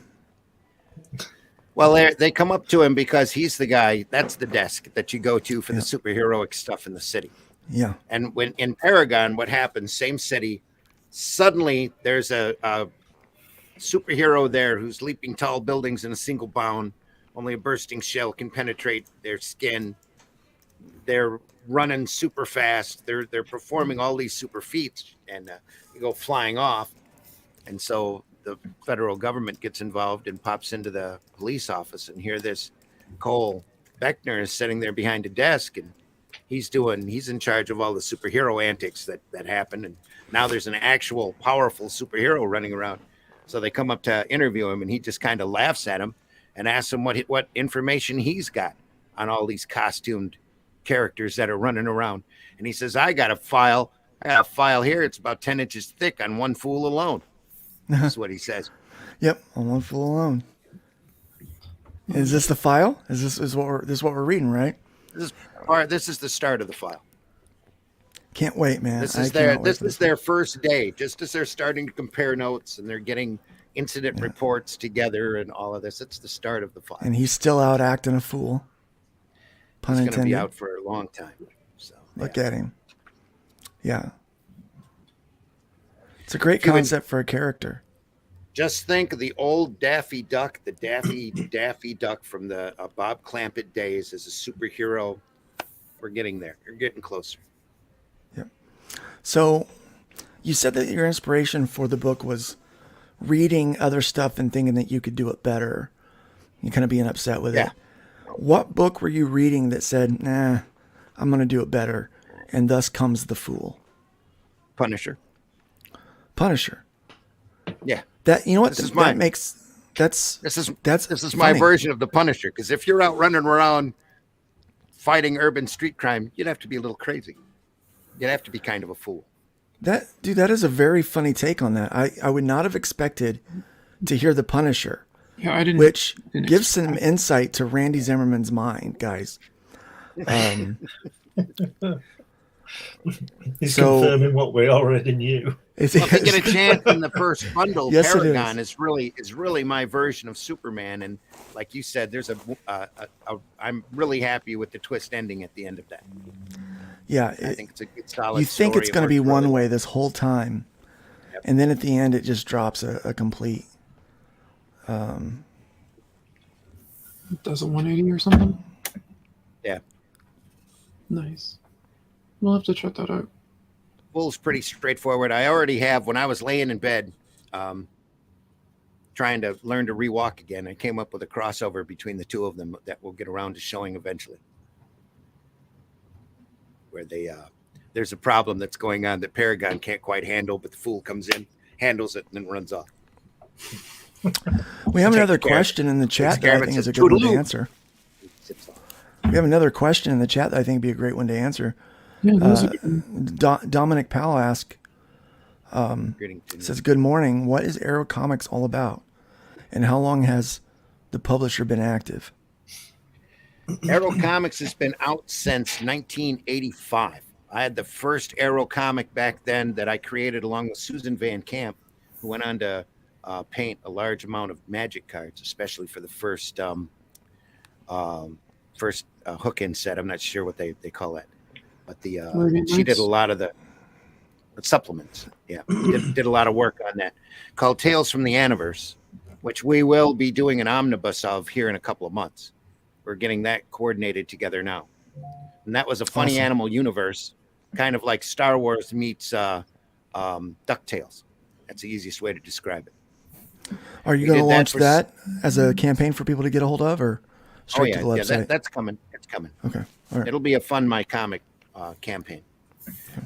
Well, they come up to him because he's the guy. That's the desk that you go to for the superheroic stuff in the city. Yeah. And when in Paragon, what happens? Same city. Suddenly, there's a superhero there who's leaping tall buildings in a single bound. Only a bursting shell can penetrate their skin. They're running super fast. They're performing all these super feats, and you go flying off. And so the federal government gets involved and pops into the police office. And here, this Cole Beckner is sitting there behind a desk, and he's in charge of all the superhero antics that happen. And now there's an actual powerful superhero running around. So they come up to interview him, and he just kind of laughs at him and asks him what information he's got on all these costumed characters that are running around. And he says, I got a file here. It's about 10 inches thick on one fool alone. That's what he says. Yep. On one fool alone. Is this the file? Is this what we're reading, right? This is the start of the file. Can't wait, man. This I is cannot wait this for is their first day, just as they're starting to compare notes and they're getting incident reports together and all of this. It's the start of the file. And he's still out acting a fool. Pun He's going to intended. be out for a long time. So Look at him. Yeah. It's a great If you would- concept for a character. Just think of the old Daffy Duck, the Daffy Duck from the Bob Clampett days as a superhero. We're getting there. You're getting closer. So, you said that your inspiration for the book was reading other stuff and thinking that you could do it better. You kind of being upset with Yeah. it. What book were you reading that said, nah, I'm going to do it better, and thus comes The Fool? Punisher. Punisher. Yeah. That, you know what? This is That mine. makes, that's This is funny. my version of the Punisher. Because if you're out running around fighting urban street crime, you'd have to be a little crazy. You'd have to be kind of a fool. That is a very funny take on that. I would not have expected to hear the Punisher, Yeah, I didn't. which didn't gives some insight to Randy Zimmerman's mind, guys. He's So- confirming what we already knew. It's, Well, if you get a chance in the first bundle, Yes, it Paragon is. is really my version of Superman, and like you said, there's I'm really happy with the twist ending at the end of that. yeah. I think it's a good solid. You think story. it's It going to be worked one really way this whole time, Yep. and then at the end it just drops a complete. does a 180 or something. Yeah. Nice. We'll have to check that out. Full's pretty straightforward. I already have, when I was laying in bed, trying to learn to rewalk again, I came up with a crossover between the two of them that we'll get around to showing eventually. Where they there's a problem that's going on that Paragon can't quite handle, but the Fool comes in, handles it, and then runs off. We have Take another care. question in the chat Takes care that I of it, think is says, a good one to "Toodaloo." answer. Zips off. We have another question in the chat that I think would be a great one to answer. Yeah, that was a good one. Dominic Powell asks, Greeting to you. says, "Good morning. What is Arrow Comics all about, and how long has the publisher been active?" Arrow Comics has been out since 1985. I had the first Arrow comic back then that I created along with Susan Van Camp, who went on to paint a large amount of Magic cards, especially for the first hook-in set. I'm not sure what they call that, but Very she did nice. a lot of the supplements. Yeah, did a lot of work on that, called Tales from the Aniverse, which we will be doing an omnibus of here in a couple of months. We're getting that coordinated together now. And that was a funny Awesome. animal universe, kind of like Star Wars meets DuckTales. That's the easiest way to describe it. Are you We going to did that launch for- that as a campaign for people to get a hold of, or straight to the website? that's coming. It's coming. Okay, all right. It'll be a Fund My Comic campaign.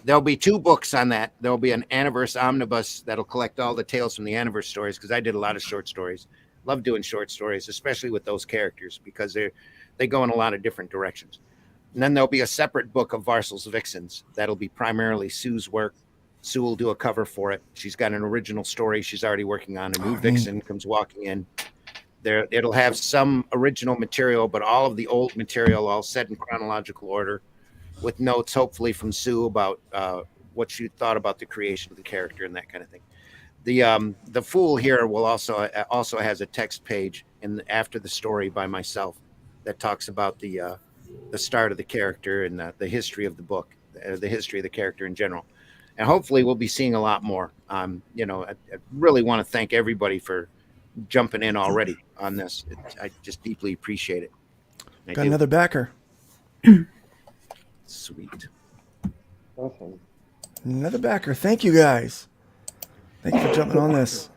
There'll be 2 books on that. There'll be an Aniverse omnibus that'll collect all the Tales from the Aniverse stories, because I did a lot of short stories. Love doing short stories, especially with those characters, because they go in a lot of different directions. And then there'll be a separate book of Varsel's Vixens that'll be primarily Sue's work. Sue will do a cover for it. She's got an original story she's already working on. A new Vixen comes walking in. It'll have some original material, but all of the old material all set in chronological order, with notes hopefully from Sue about what she thought about the creation of the character and that kind of thing. The Fool here will also has a text page after the story by myself that talks about the start of the character and the history of the book, the history of the character in general. And hopefully we'll be seeing a lot more. I really want to thank everybody for jumping in already on this. I just deeply appreciate it. I Got do. another backer. Sweet. Awesome. Another backer. Thank you guys. Thank you for jumping on this.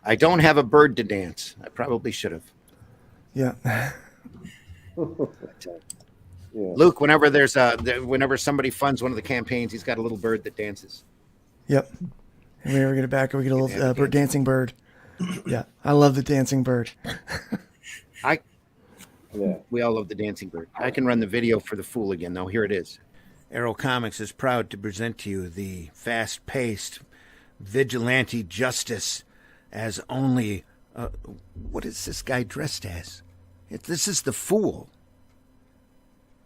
I don't have a bird to dance. I probably should have. Yeah. Yeah. Luke, whenever somebody funds one of the campaigns, he's got a little bird that dances. Yep. And whenever we get a backer, we get a little bird, dancing bird. Yeah. I love the dancing bird. Yeah. We all love the dancing bird. I can run the video for the Fool again, though. Here it is. Arrow Comics is proud to present to you the fast-paced vigilante justice as only... what is this guy dressed as? This is the Fool.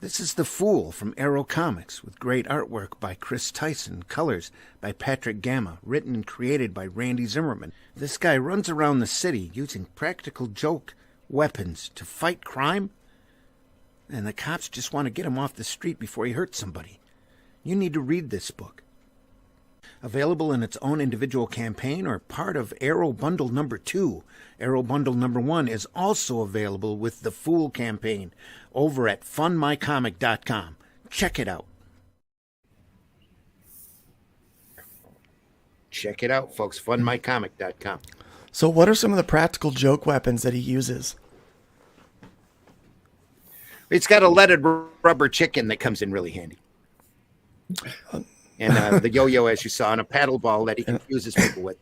This is the Fool from Arrow Comics, with great artwork by Chris Tyson, colors by Patrick Gamma, written and created by Randy Zimmerman. This guy runs around the city using practical joke weapons to fight crime, and the cops just want to get him off the street before he hurts somebody. You need to read this book. Available in its own individual campaign or part of Arrow Bundle number 2. Arrow Bundle number 1 is also available with the Fool campaign over at fundmycomic.com. Check it out. Check it out, folks. Fundmycomic.com. So, what are some of the practical joke weapons that he uses? It's got a leaded rubber chicken that comes in really handy. And the yo-yo, as you saw, and a paddle ball that he confuses people with.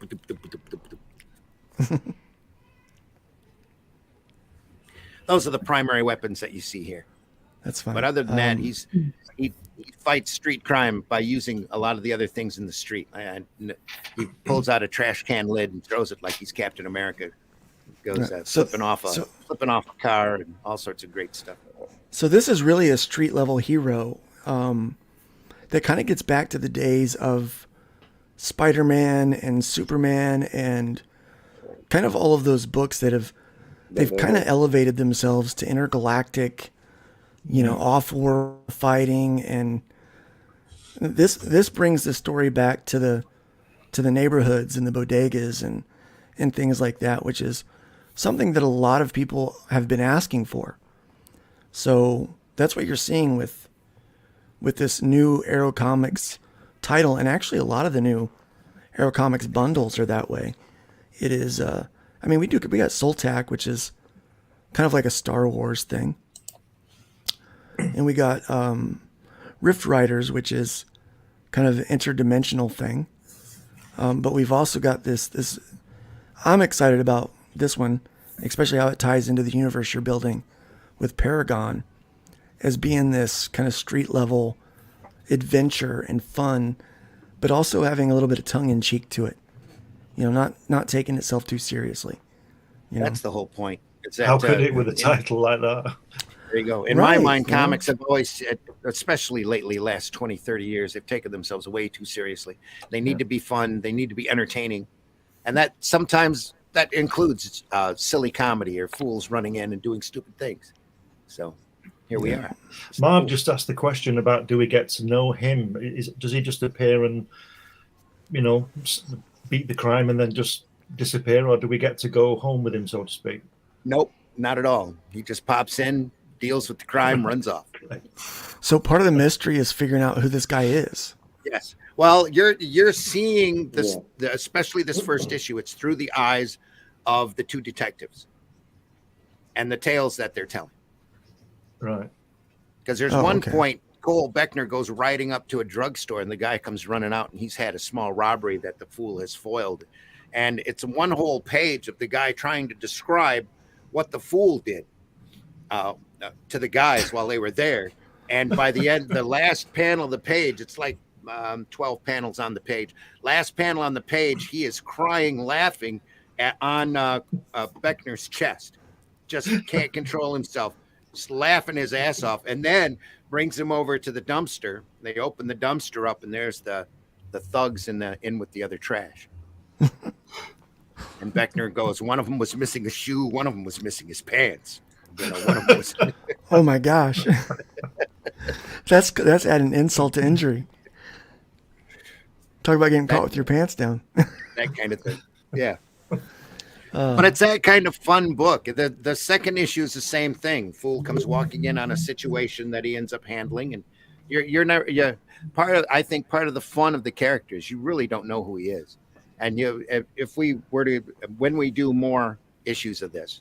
Those are the primary weapons that you see here. That's fine. But other than that, Um, he fights street crime by using a lot of the other things in the street. He pulls out a trash can lid and throws it like he's Captain America. Goes Right. So- flipping off a car and all sorts of great stuff. So this is really a street level hero that kind of gets back to the days of Spider-Man and Superman and kind of all of those books they've kind of elevated themselves to intergalactic, off-world fighting, and this brings the story back to the neighborhoods and the bodegas and things like that, which is something that a lot of people have been asking for. So that's what you're seeing with this new Arrow Comics title, and actually a lot of the new Arrow Comics bundles are that way. It is, we got Soltak, which is kind of like a Star Wars thing, and we got Rift Riders, which is kind of an interdimensional thing. But we've also got this. I'm excited about this one, especially how it ties into the universe you're building with Paragon, as being this kind of street level adventure and fun, but also having a little bit of tongue in cheek to it. Not taking itself too seriously. That's the whole point. It's that, How could it with a title like that? There you go. In Right, my mind, comics have always, especially lately, last 20, 30 years, they've taken themselves way too seriously. They need to be fun. They need to be entertaining. And that sometimes that includes silly comedy or fools running in and doing stupid things. So here we are. Marv just asked the question about, do we get to know him? Does he just appear and, beat the crime and then just disappear, or do we get to go home with him, so to speak? Nope, not at all. He just pops in, deals with the crime, runs off. So part of the mystery is figuring out who this guy is. Yes. Well, you're seeing this, especially this first issue. It's through the eyes of the two detectives and the tales that they're telling. Right. Because there's one point, Cole Beckner goes riding up to a drugstore, and the guy comes running out, and he's had a small robbery that the fool has foiled. And it's one whole page of the guy trying to describe what the fool did to the guys while they were there. And by the end, the last panel of the page, it's like 12 panels on the page. Last panel on the page, he is crying, laughing on Beckner's chest. Just can't control himself. Just laughing his ass off, and then brings him over to the dumpster. They open the dumpster up, and there's the thugs in with the other trash. And Beckner goes, one of them was missing a shoe, one of them was missing his pants. One of them was. Oh my gosh, that's adding insult to injury. Talk about getting caught with your pants down. That kind of thing. Yeah. But it's that kind of fun book. The second issue is the same thing. Fool comes walking in on a situation that he ends up handling, and you're never I think part of the fun of the character is you really don't know who he is. And if we were to, when we do more issues of this,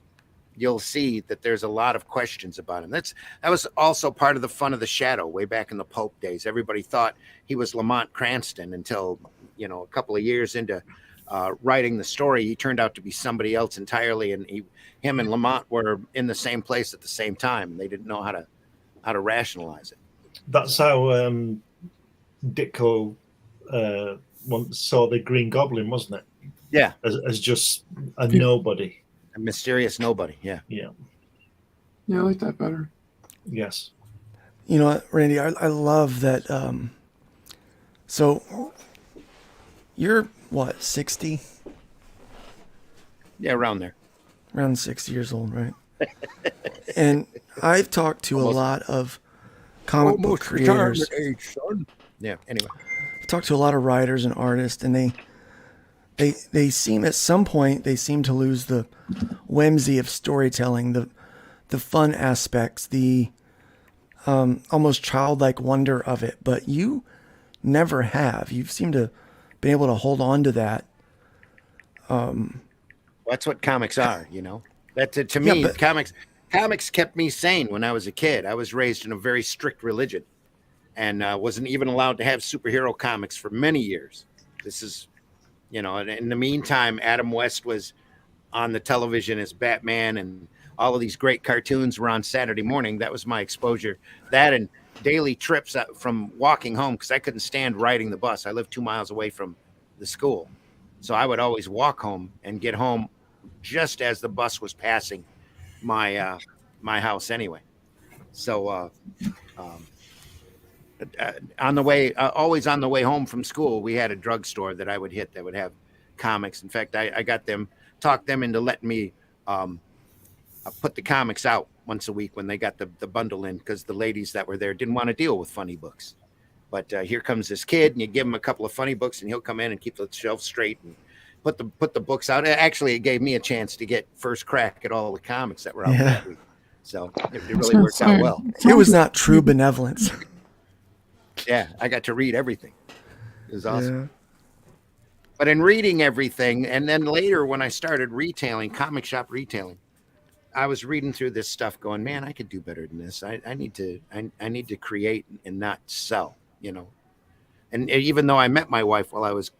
you'll see that there's a lot of questions about him. That was also part of the fun of the Shadow way back in the Pope days. Everybody thought he was Lamont Cranston until a couple of years into writing the story, he turned out to be somebody else entirely, and him and Lamont were in the same place at the same time. They didn't know how to rationalize it. That's how Ditko once saw the Green Goblin, wasn't it? Yeah, as just a nobody, a mysterious nobody. Yeah. Yeah, I like that better. Yes. You know what, Randy? I love that. So you're what, 60? Yeah, around there. Around 60 years old, right? And I've talked to a lot of comic book creators. Age, son. Yeah. Anyway, I've talked to a lot of writers and artists, and they seem, at some point, they seem to lose the whimsy of storytelling, the fun aspects, the almost childlike wonder of it. But you never have. You seem to been able to hold on to that. that's what comics are. That to me, but comics kept me sane when I was a kid. I was raised in a very strict religion, and wasn't even allowed to have superhero comics for many years. This is, and in the meantime, Adam West was on the television as Batman, and all of these great cartoons were on Saturday morning. That was my exposure. That and daily trips from walking home, because I couldn't stand riding the bus. I lived 2 miles away from the school. So I would always walk home and get home just as the bus was passing my my house anyway. So on the way, always on the way home from school, we had a drugstore that I would hit that would have comics. In fact, I got them, talked them into letting me put the comics out once a week when they got the bundle in, because the ladies that were there didn't want to deal with funny books. But here comes this kid, and you give him a couple of funny books, and he'll come in and keep the shelf straight and put the books out. Actually, it gave me a chance to get first crack at all the comics that were out that week. So it really worked out well. It was not true benevolence. Yeah, I got to read everything. It was awesome. Yeah. But in reading everything, and then later when I started retailing, comic shop retailing, I was reading through this stuff going, man, I could do better than this. I need to create and not sell, you know. And even though I met my wife while I was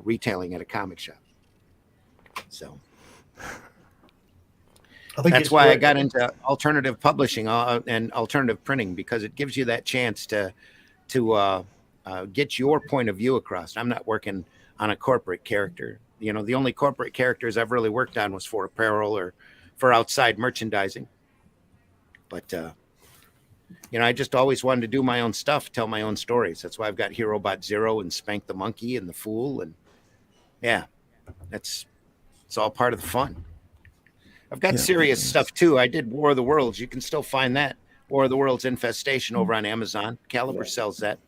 retailing at a comic shop. So I think that's why I got into alternative publishing and alternative printing, because it gives you that chance to get your point of view across. I'm not working on a corporate character. You know, the only corporate characters I've really worked on was for apparel or for outside merchandising. But, you know, I just always wanted to do my own stuff, tell my own stories. That's why I've got HeroBot Zero and Spank the Monkey and The Fool. And yeah, it's all part of the fun. I've got serious stuff too. I did War of the Worlds. You can still find that. War of the Worlds Infestation over on Amazon. Caliber sells that.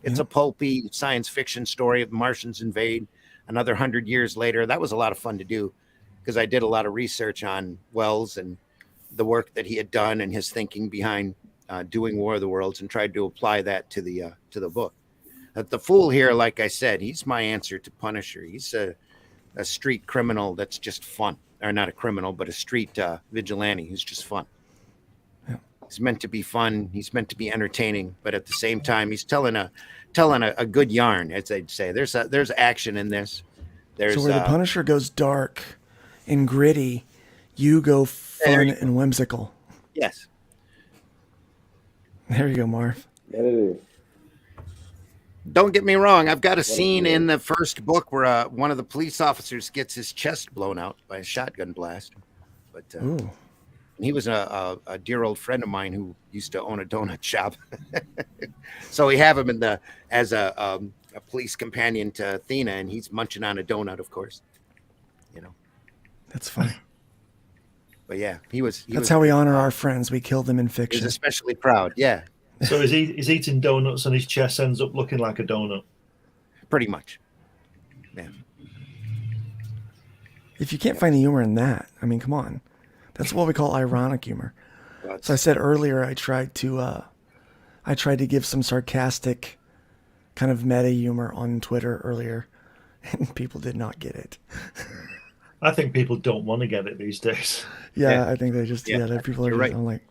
It's a pulpy science fiction story of Martians invade another 100 years later. That was a lot of fun to do, because I did a lot of research on Wells and the work that he had done and his thinking behind doing War of the Worlds, and tried to apply that to the book. The Fool here, like I said, he's my answer to Punisher. He's a street criminal that's just fun. Or not a criminal, but a street vigilante who's just fun. Yeah. He's meant to be fun. He's meant to be entertaining, but at the same time, he's telling a good yarn, as they'd say. There's action in this. So where the Punisher goes dark and gritty, you go fun and whimsical. Yes. There you go, Marv. There it is. Don't get me wrong. I've got a scene in the first book where one of the police officers gets his chest blown out by a shotgun blast. But Ooh. he was a dear old friend of mine who used to own a donut shop. So we have him as a police companion to Athena, and he's munching on a donut, of course. You know. That's funny. But yeah, that's how we honor our friends. We kill them in fiction. He's especially proud. Yeah. So he's eating donuts and his chest ends up looking like a donut. Pretty much. Yeah. If you can't find the humor in that, I mean, come on. That's what we call ironic humor. So I said earlier, I tried to give some sarcastic kind of meta humor on Twitter earlier, and people did not get it. I think people don't want to get it these days. Yeah. I think they just, people are just, right. I'm like,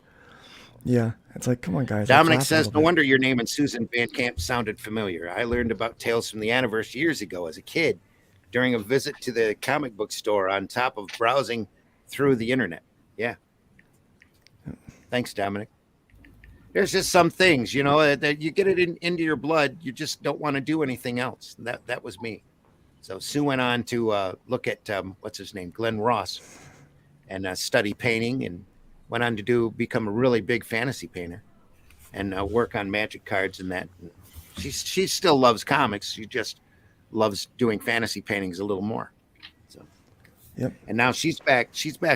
yeah, it's like, come on, guys. Dominic says, no wonder your name and Susan Van Camp sounded familiar. I learned about Tales from the Anniverse years ago as a kid during a visit to the comic book store on top of browsing through the internet. Yeah. Thanks, Dominic. There's just some things, you know, that you get it into your blood. You just don't want to do anything else. That was me. So Sue went on to look at, what's his name, Glenn Ross, and study painting, and went on to become a really big fantasy painter and work on magic cards and that. She still loves comics. She just loves doing fantasy paintings a little more. So, yep. And now she's back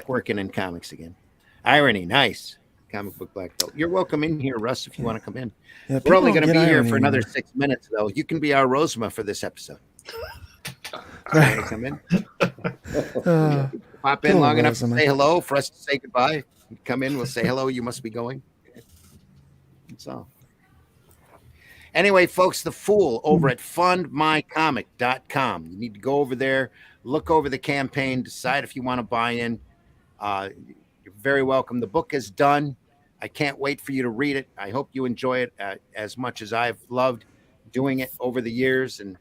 working in comics again. Irony, nice. Comic book black belt. You're welcome in here, Russ, if you want to come in. Yeah, we're only going to be here for anymore. another 6 minutes, though. You can be our Rosema for this episode. Come in. Pop in long enough to say hello for us to say goodbye. Come in, we'll say hello. You must be going. That's all. Anyway, folks, The Fool over at fundmycomic.com. You need to go over there, look over the campaign, decide if you want to buy in. You're very welcome. The book is done. I can't wait for you to read it. I hope you enjoy it as much as I've loved doing it over the years. And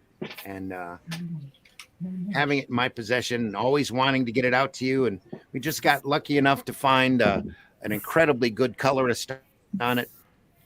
having it in my possession and always wanting to get it out to you. And we just got lucky enough to find an incredibly good colorist on it.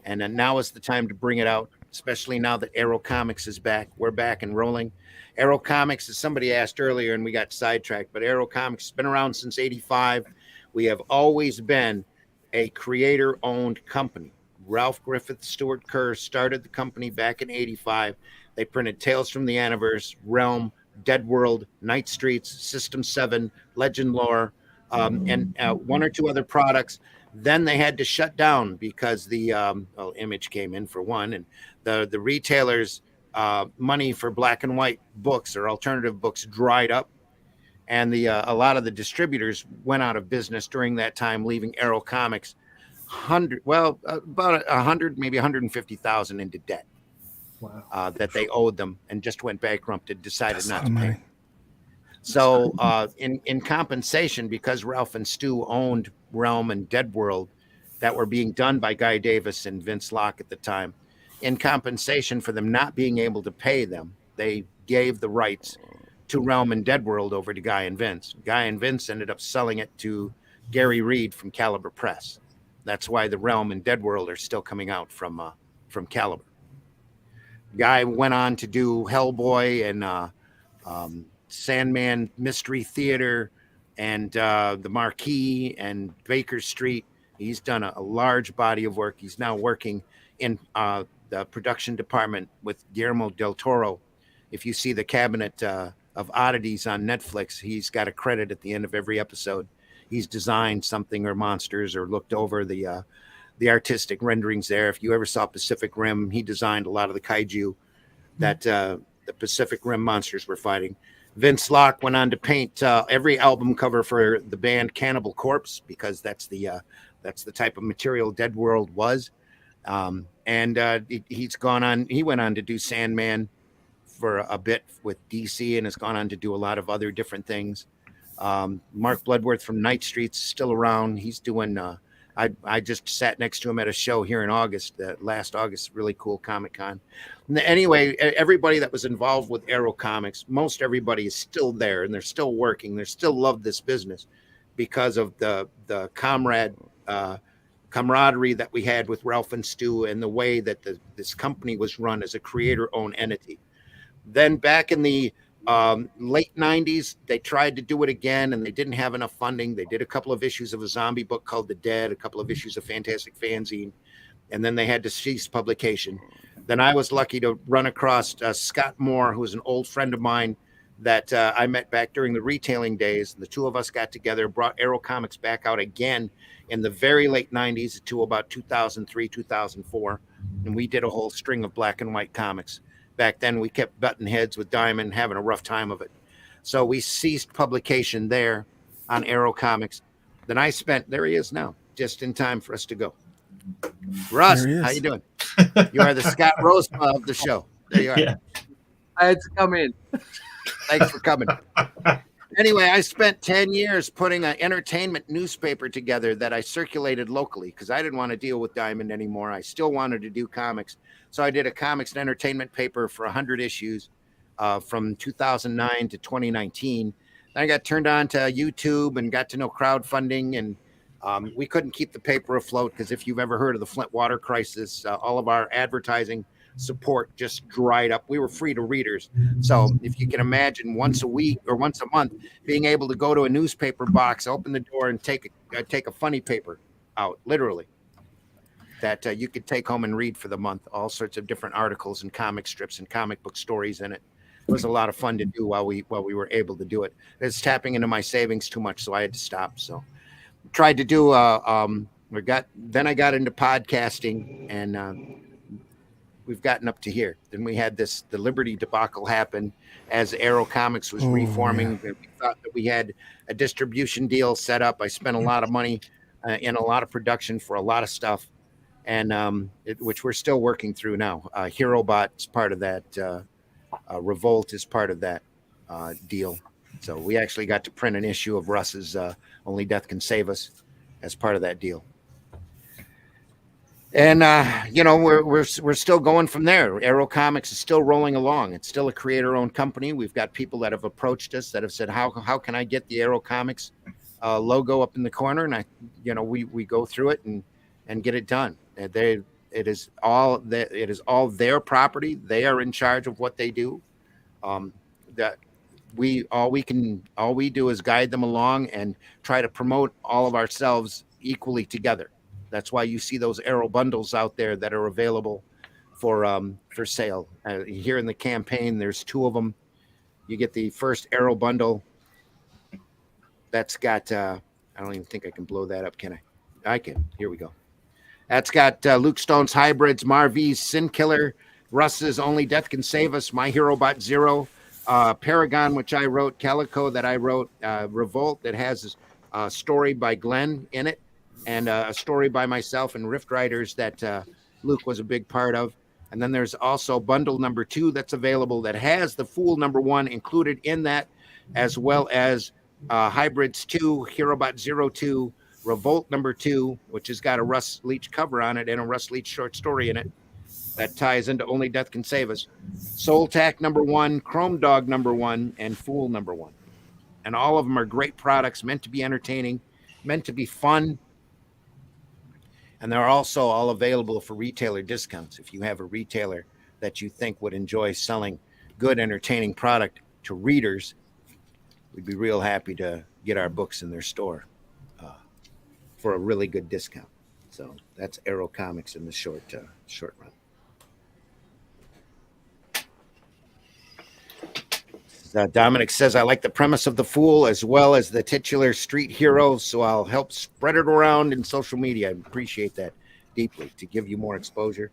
And then now is the time to bring it out, especially now that Arrow Comics is back. We're back and rolling. Arrow Comics, as somebody asked earlier, and we got sidetracked, but Arrow Comics has been around since '85. We have always been a creator-owned company. Ralph Griffith Stewart Kerr started the company back in '85. They printed Tales from the Aniverse, Realm, Dead World, Night Streets, System 7, Legend Lore, and one or two other products. Then they had to shut down because the Image came in for one, and the retailers' money for black and white books or alternative books dried up, and a lot of the distributors went out of business during that time, leaving Arrow Comics about 100, maybe 150,000 into debt. Wow. That they owed them, and just went bankrupt and decided That's not a lot to of pay. money. So in compensation, because Ralph and Stu owned Realm and Dead World that were being done by Guy Davis and Vince Locke at the time, in compensation for them not being able to pay them, they gave the rights to Realm and Dead World over to Guy and Vince. Guy and Vince ended up selling it to Gary Reed from Caliber Press. That's why the Realm and Dead World are still coming out from Caliber. Guy went on to do Hellboy and Sandman Mystery Theater and the Marquee and Baker Street. He's done a large body of work. He's now working in the production department with Guillermo del Toro. If you see the Cabinet of Oddities on Netflix, he's got a credit at the end of every episode. He's designed something or monsters or looked over the artistic renderings there. If you ever saw Pacific Rim, he designed a lot of the kaiju that the Pacific Rim monsters were fighting. Vince Locke went on to paint every album cover for the band Cannibal Corpse, because that's the type of material Dead World was. He's gone on. He went on to do Sandman for a bit with DC, and has gone on to do a lot of other different things. Mark Bloodworth from Night Streets is still around. He's doing. I just sat next to him at a show here in August, last August, really cool Comic-Con. Anyway, everybody that was involved with Arrow Comics, most everybody is still there, and they're still working. They still love this business because of the camaraderie that we had with Ralph and Stu, and the way that this company was run as a creator-owned entity. Then back in the late 90s, they tried to do it again, and they didn't have enough funding. They did a couple of issues of a zombie book called The Dead, a couple of issues of Fantastic Fanzine, and then they had to cease publication. Then I was lucky to run across Scott Moore, who was an old friend of mine that I met back during the retailing days. The two of us got together, brought Arrow Comics back out again in the very late 90s to about 2003, 2004, and we did a whole string of black and white comics. Back then, we kept butting heads with Diamond, having a rough time of it. So we ceased publication there on Arrow Comics. Then I spent, there he is now, just in time for us to go. Russ, There he is. how you doing? You are the Scott Rosenbaum of the show. There you are. Yeah. I had to come in. Thanks for coming. Anyway, I spent 10 years putting an entertainment newspaper together that I circulated locally because I didn't want to deal with Diamond anymore. I still wanted to do comics. So I did a comics and entertainment paper for 100 issues from 2009 to 2019. Then I got turned on to YouTube and got to know crowdfunding, and we couldn't keep the paper afloat because if you've ever heard of the Flint water crisis, all of our advertising support just dried up. We were free to readers. So if you can imagine, once a week or once a month, being able to go to a newspaper box, open the door, and take a funny paper out, literally, that you could take home and read for the month, all sorts of different articles and comic strips and comic book stories in it. It was a lot of fun to do while we were able to do it. It's tapping into my savings too much, so I had to stop. So tried to do then I got into podcasting, and we've gotten up to here. Then we had the Liberty debacle happen as Arrow Comics was reforming. Yeah. We thought that we had a distribution deal set up. I spent a lot of money in a lot of production for a lot of stuff, and which we're still working through now. HeroBot is part of that. Revolt is part of that deal. So we actually got to print an issue of Russ's Only Death Can Save Us as part of that deal. And we're still going from there. Arrow Comics is still rolling along. It's still a creator-owned company. We've got people that have approached us that have said, "How can I get the Arrow Comics logo up in the corner?" And we go through it and get it done. It is all their property. They are in charge of what they do. That all we do is guide them along and try to promote all of ourselves equally together. That's why you see those Arrow bundles out there that are available for sale. Here in the campaign, there's 2 of them. You get the first Arrow bundle. That's got I don't even think I can blow that up, can I? I can. Here we go. That's got Luke Stone's Hybrids, Marvi's Sin Killer, Russ's Only Death Can Save Us, My Hero Bot Zero, Paragon, which I wrote, Calico that I wrote, Revolt that has a story by Glenn in it, and a story by myself and Rift Riders that Luke was a big part of. And then there's also bundle number 2 that's available that has the Fool number 1 included in that, as well as Hybrids 2, Herobot 02, Revolt number 2, which has got a Russ Leach cover on it and a Russ Leach short story in it that ties into Only Death Can Save Us, Soul Tack number 1, Chrome Dog number 1, and Fool number 1. And all of them are great products, meant to be entertaining, meant to be fun. And they're also all available for retailer discounts. If you have a retailer that you think would enjoy selling good, entertaining product to readers, we'd be real happy to get our books in their store for a really good discount. So that's Arrow Comics in the short run. Dominic says, I like the premise of The Fool as well as the titular street hero, so I'll help spread it around in social media. I appreciate that deeply to give you more exposure.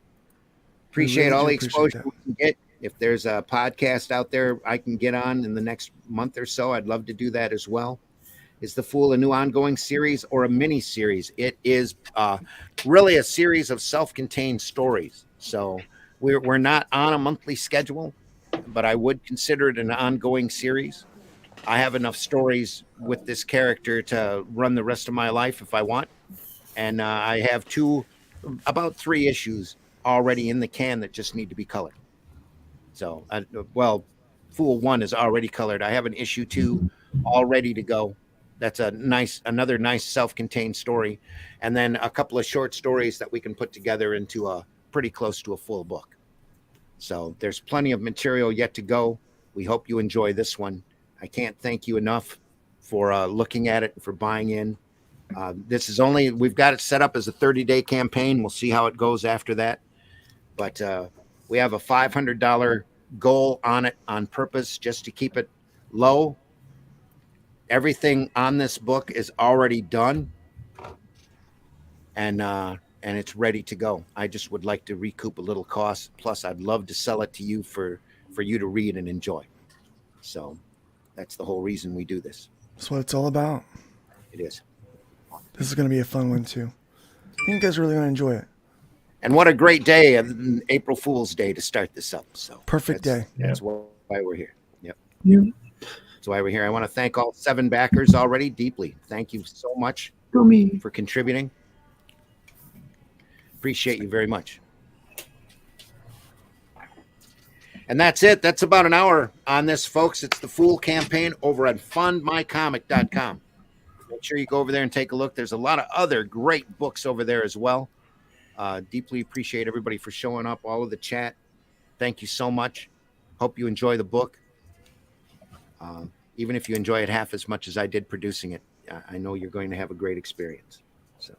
Appreciate all the exposure we can get. If there's a podcast out there I can get on in the next month or so, I'd love to do that as well. Is The Fool a new ongoing series or a mini series? It is really a series of self-contained stories. So we're not on a monthly schedule, but I would consider it an ongoing series. I have enough stories with this character to run the rest of my life if I want. And I have about 3 issues already in the can that just need to be colored. So, Fool 1 is already colored. I have an issue 2 all ready to go. That's another nice self-contained story. And then a couple of short stories that we can put together into a pretty close to a full book. So there's plenty of material yet to go. We hope you enjoy this one. I can't thank you enough for looking at it, for buying in. We've got it set up as a 30-day campaign. We'll see how it goes after that. But we have a $500 goal on it on purpose just to keep it low. Everything on this book is already done. And it's ready to go. I just would like to recoup a little cost. Plus, I'd love to sell it to you for you to read and enjoy. So that's the whole reason we do this. That's what it's all about. It is. This is going to be a fun one, too. I think you guys are really going to enjoy it. And what a great day, April Fool's Day, to start this up. So perfect day. That's why we're here. Yep. Yeah. That's why we're here. I want to thank all 7 backers already deeply. Thank you so much for contributing. Appreciate you very much. And that's it. That's about an hour on this, folks. It's the Fool campaign over at fundmycomic.com. Make sure you go over there and take a look. There's a lot of other great books over there as well. Deeply appreciate everybody for showing up, all of the chat. Thank you so much. Hope you enjoy the book. Even if you enjoy it half as much as I did producing it, I know you're going to have a great experience. So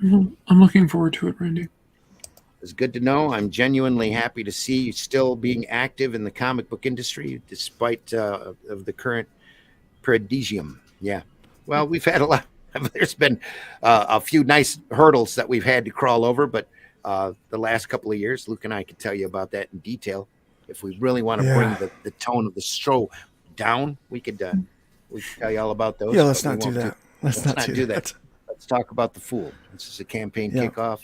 I'm looking forward to it, Randy. It's good to know. I'm genuinely happy to see you still being active in the comic book industry, despite of the current prodigium. Yeah. Well, we've had a lot. There's been a few nice hurdles that we've had to crawl over, but the last couple of years, Luke and I could tell you about that in detail. If we really want to bring the tone of the show down, we could tell you all about those. Yeah, let's not do that. Let's not do that. Let's talk about The Fool. This is a campaign kickoff.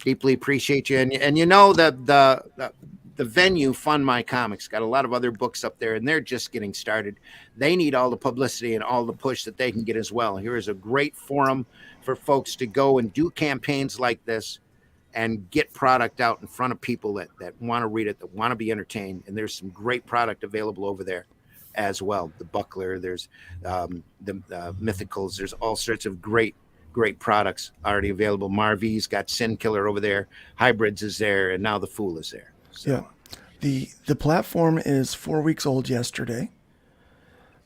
Deeply appreciate you, and you know the the venue, Fund My Comics, got a lot of other books up there, and they're just getting started. They need all the publicity and all the push that they can get as well. Here is a great forum for folks to go and do campaigns like this and get product out in front of people that want to read it, that want to be entertained. And there's some great product available over there as well. The Buckler, there's the Mythicals, there's all sorts of great products already available. Marvy's got Sin Killer over there, Hybrids is there, and now The Fool is there. So, yeah. The platform is 4 weeks old yesterday.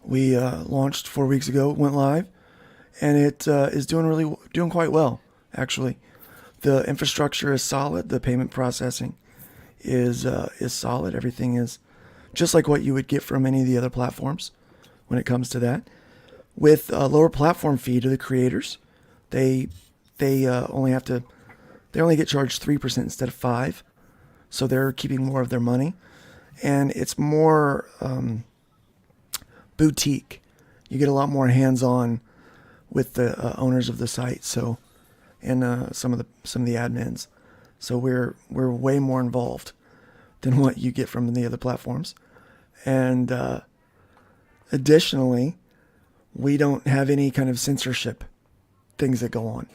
We launched 4 weeks ago, went live, and it is doing quite well, actually. The infrastructure is solid. The payment processing is solid. Everything is just like what you would get from any of the other platforms when it comes to that. With a lower platform fee to the creators, they only get charged 3% instead of 5%, so they're keeping more of their money, and it's more boutique. You get a lot more hands-on with the owners of the site. So. And some of the admins, so we're way more involved than what you get from the other platforms, and additionally, we don't have any kind of censorship things that go on.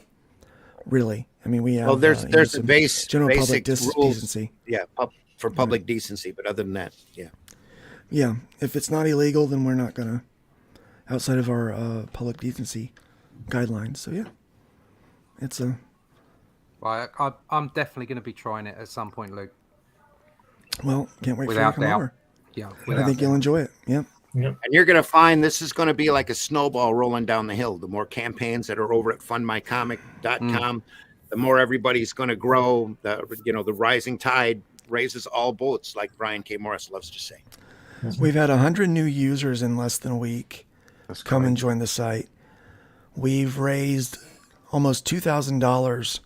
Really, I mean, we have there's some the basic public rules, decency. Yeah, for public decency, but other than that, yeah. If it's not illegal, then we're not gonna outside of our public decency guidelines. So yeah. It's a Right, I'm definitely going to be trying it at some point, Luke. Well, can't wait Without for you to come doubt. over. Yeah, I think you'll enjoy it. Yeah. And you're going to find this is going to be like a snowball rolling down the hill. The more campaigns that are over at fundmycomic.com, the more everybody's going to grow. The rising tide raises all boats, like Brian K. Morris loves to say. We've had 100 new users in less than a week come and join the site. We've raised almost $2,000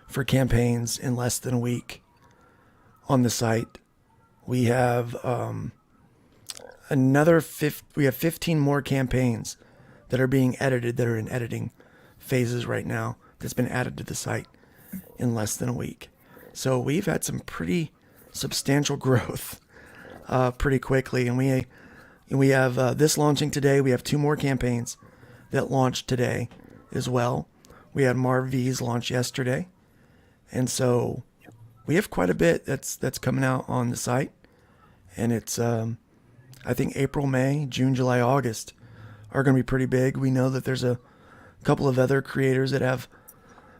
for campaigns in less than a week on the site. We have we have 15 more campaigns that are being edited, that are in editing phases right now, that's been added to the site in less than a week. So we've had some pretty substantial growth pretty quickly, and we have this launching today. We have 2 more campaigns that launched today as well. We had Marv V's launch yesterday, and so we have quite a bit that's coming out on the site, and it's I think April, May, June, July, August are going to be pretty big. We know that there's a couple of other creators that have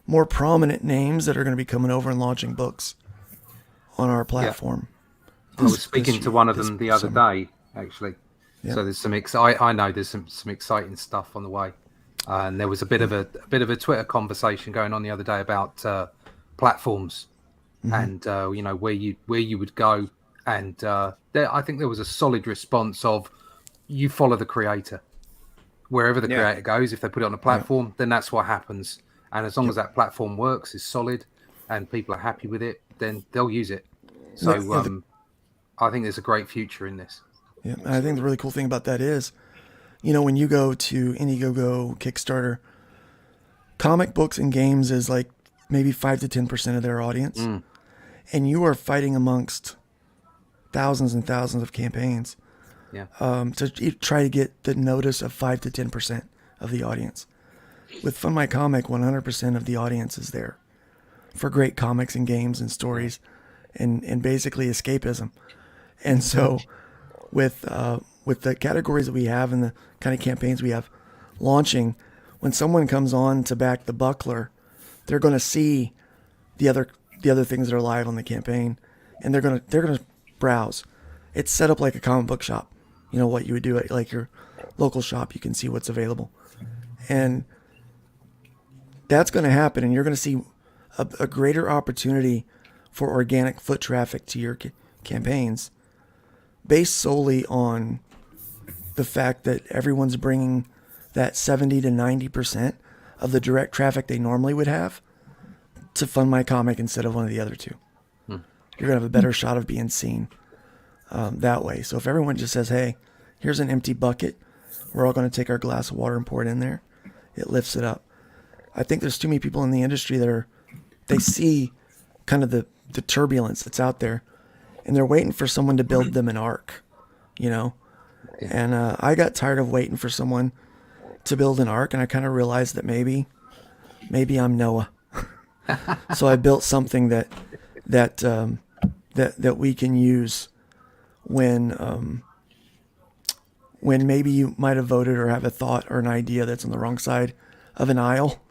more prominent names that are going to be coming over and launching books on our platform. I was speaking to one of them the other day, actually. Yeah. So there's some I know there's some exciting stuff on the way. And there was a bit of a Twitter conversation going on the other day about platforms, and where you would go, and I think there was a solid response of you follow the creator wherever the creator goes. If they put it on a platform, then that's what happens. And as long as that platform works, is solid, and people are happy with it, then they'll use it. So I think there's a great future in this. Yeah, and I think the really cool thing about that is, when you go to Indiegogo, Kickstarter, comic books and games is like maybe 5 to 10% of their audience. And you are fighting amongst thousands and thousands of campaigns to try to get the notice of 5 to 10% of the audience. With Fund My Comic, 100% of the audience is there for great comics and games and stories and basically escapism. And so with the categories that we have and the kind of campaigns we have launching, when someone comes on to back the Buckler, they're going to see the other things that are live on the campaign, and they're going to browse. It's set up like a comic book shop. What you would do at like your local shop. You can see what's available, and that's going to happen. And you're going to see a greater opportunity for organic foot traffic to your campaigns, based solely on the fact that everyone's bringing that 70 to 90% of the direct traffic they normally would have to Fund My Comic instead of one of the other two. You're going to have a better shot of being seen that way. So if everyone just says, hey, here's an empty bucket, we're all going to take our glass of water and pour it in there, it lifts it up. I think there's too many people in the industry that they see kind of the turbulence that's out there, and they're waiting for someone to build them an arc, you know. And I got tired of waiting for someone to build an arc, and I kind of realized that maybe I'm Noah. So I built something that we can use when maybe you might have voted or have a thought or an idea that's on the wrong side of an aisle,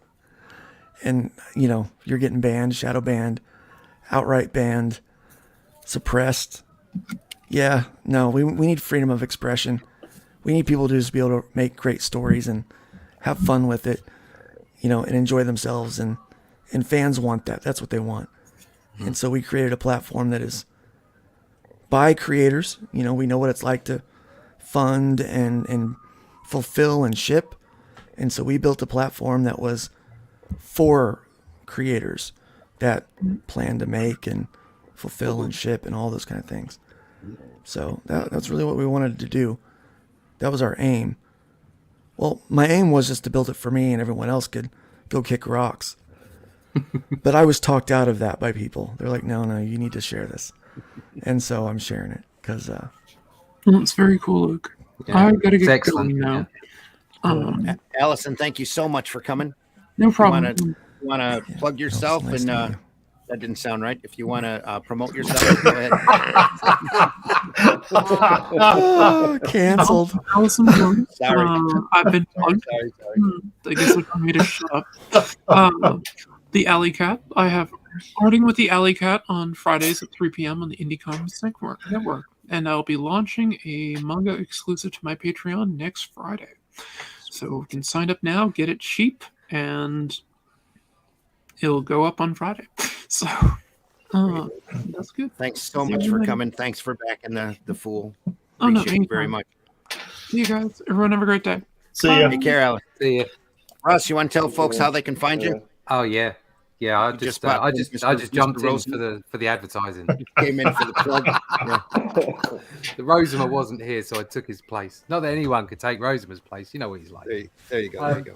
and you know you're getting banned, shadow banned, outright banned, suppressed. Yeah, no, we need freedom of expression. We need people to just be able to make great stories and have fun with it, you know, and enjoy themselves. And fans want that. That's what they want. And so we created a platform that is by creators. You know, we know what it's like to fund and fulfill and ship. And so we built a platform that was for creators that plan to make and fulfill and ship and all those kind of things. So that's really what we wanted to do. That was our aim. Well, my aim was just to build it for me and everyone else could go kick rocks. But I was talked out of that by people. They're like, no, you need to share this. And so I'm sharing it because... Well, it's very cool, Luke. Yeah, I gotta it's get excellent, going now. Allison, thank you so much for coming. No problem. You want to plug yourself? nice to meet you. That didn't sound right. If you want to promote yourself, go ahead. Oh, canceled. Allison Jones. Sorry. I've been plugged. Sorry. I guess look for me to shut up. The Alley Cat. I have starting with the Alley Cat on Fridays at 3 p.m. on the Indie Comics Network. And I'll be launching a manga exclusive to my Patreon next Friday. So you can sign up now, get it cheap, and it'll go up on Friday. So that's good. Thanks so much for coming. Thanks for backing the fool. Oh, no, Appreciate it very anytime. much. See you guys. Everyone have a great day. See ya. Take care, Alex. See ya. Russ, you want to tell folks how they can find you? Oh yeah. I You just bought I just Mr. jumped in Rosen. for the advertising. Came in for the plug. Yeah. The Rosimer wasn't here, so I took his place. Not that anyone could take Rosimer's place. You know what he's like. There you go. There you go.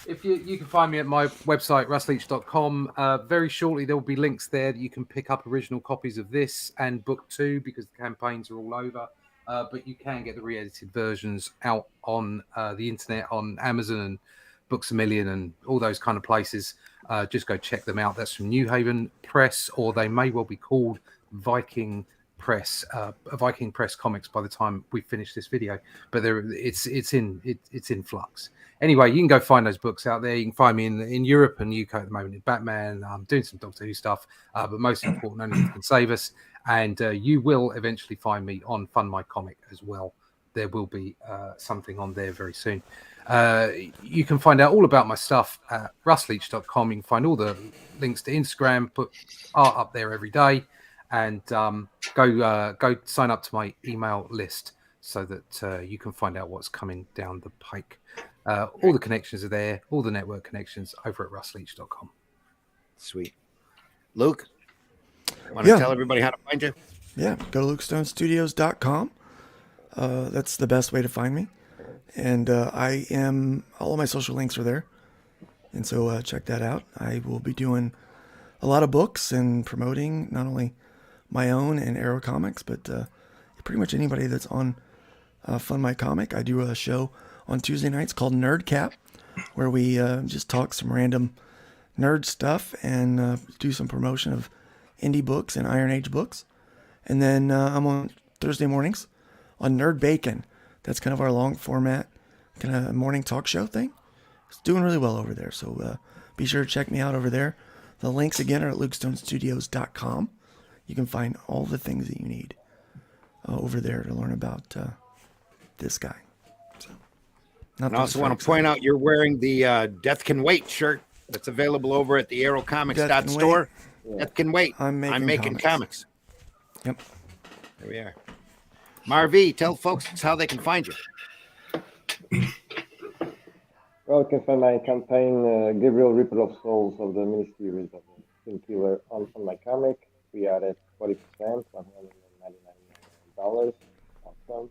If you can find me at my website, russleach.com. Very shortly, there will be links there that you can pick up original copies of this and book 2 because the campaigns are all over. But you can get the re-edited versions out on the internet, on Amazon and Books A Million and all those kind of places. Just go check them out. That's from New Haven Press, or they may well be called Viking Press, Viking Press Comics by the time we finish this video. But it's in flux. Anyway, you can go find those books out there. You can find me in Europe and UK at the moment in Batman. I'm doing some Doctor Who stuff, but most important, Only You Can Save Us. And you will eventually find me on Fund My Comic as well. There will be something on there very soon. You can find out all about my stuff at russleach.com. You can find all the links to Instagram, put art up there every day, and go sign up to my email list so that you can find out what's coming down the pike. All the connections are there, all the network connections over at russleach.com. Sweet. Luke, want to Yeah. tell everybody how to find you? Yeah, go to lukestonestudios.com. That's the best way to find me. And all of my social links are there. And so check that out. I will be doing a lot of books and promoting not only my own and Arrow Comics, but pretty much anybody that's on Fund My Comic. I do a show on Tuesday nights called Nerdcap, where we just talk some random nerd stuff and do some promotion of indie books and Iron Age books. And then I'm on Thursday mornings on Nerd Bacon. That's kind of our long format, kind of morning talk show thing. It's doing really well over there. So be sure to check me out over there. The links again are at lukestonestudios.com. You can find all the things that you need over there to learn about this guy. So, And I also want to point out you're wearing the Death Can Wait shirt that's available over at the ArrowComics.store. Death Can Wait. I'm making comics. Yep. There we are. Marv, tell folks how they can find you. Well, you can find my campaign, Gabriel Reaper of Souls of the miniseries of Sin Killer on my comic. We are at 40%, $199. Awesome.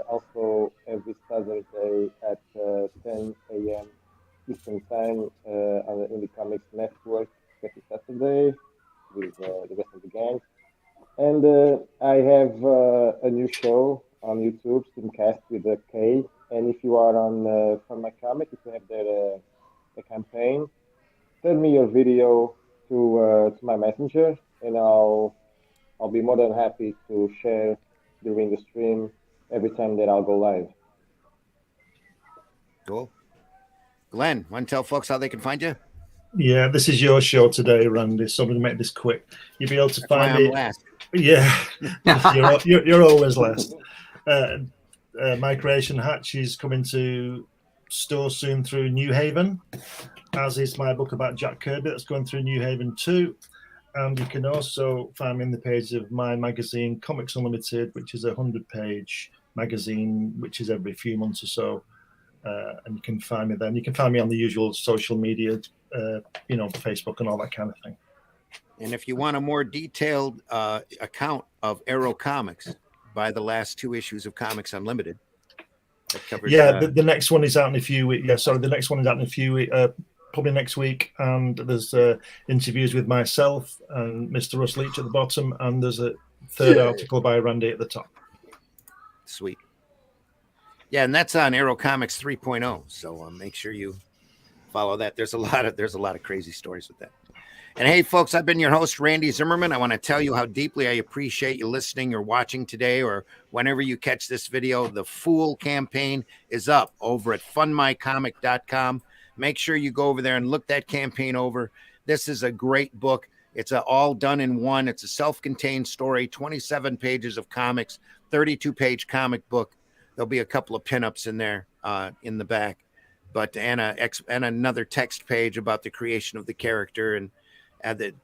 Also, every Saturday at 10 a.m. Eastern Time on the Indie Comics Network, every Saturday with the rest of the gang. And I have a new show on YouTube, Steamcast with a K. And if you are on From My Comic, if you have their a campaign, send me your video to my messenger, and I'll be more than happy to share during the stream every time that I'll go live. Cool. Glenn, want to tell folks how they can find you? Yeah, this is your show today, Randy. So I'm going to make this quick. You'll be able to That's why find I'm me. last. Yeah, you're always last. My Creation Hatch is coming to store soon through New Haven, as is my book about Jack Kirby that's going through New Haven too. And you can also find me in the pages of my magazine, Comics Unlimited, which is a 100-page magazine, which is every few months or so. And you can find me there. And you can find me on the usual social media, Facebook and all that kind of thing. And if you want a more detailed account of Arrow Comics, buy the last 2 issues of Comics Unlimited. That covers, the next one is out in a few weeks. Yeah, sorry, the next one is out in a few weeks, probably next week. And there's interviews with myself and Mr. Russ Leach at the bottom, and there's a third article by Randy at the top. Sweet. Yeah, and that's on Arrow Comics 3.0. So make sure you follow that. There's a lot of crazy stories with that. And hey, folks, I've been your host, Randy Zimmerman. I want to tell you how deeply I appreciate you listening or watching today, or whenever you catch this video. The Fool campaign is up over at fundmycomic.com. Make sure you go over there and look that campaign over. This is a great book. It's all done in one. It's a self-contained story, 27 pages of comics, 32-page comic book. There'll be a couple of pinups in there in the back, but and another text page about the creation of the character, and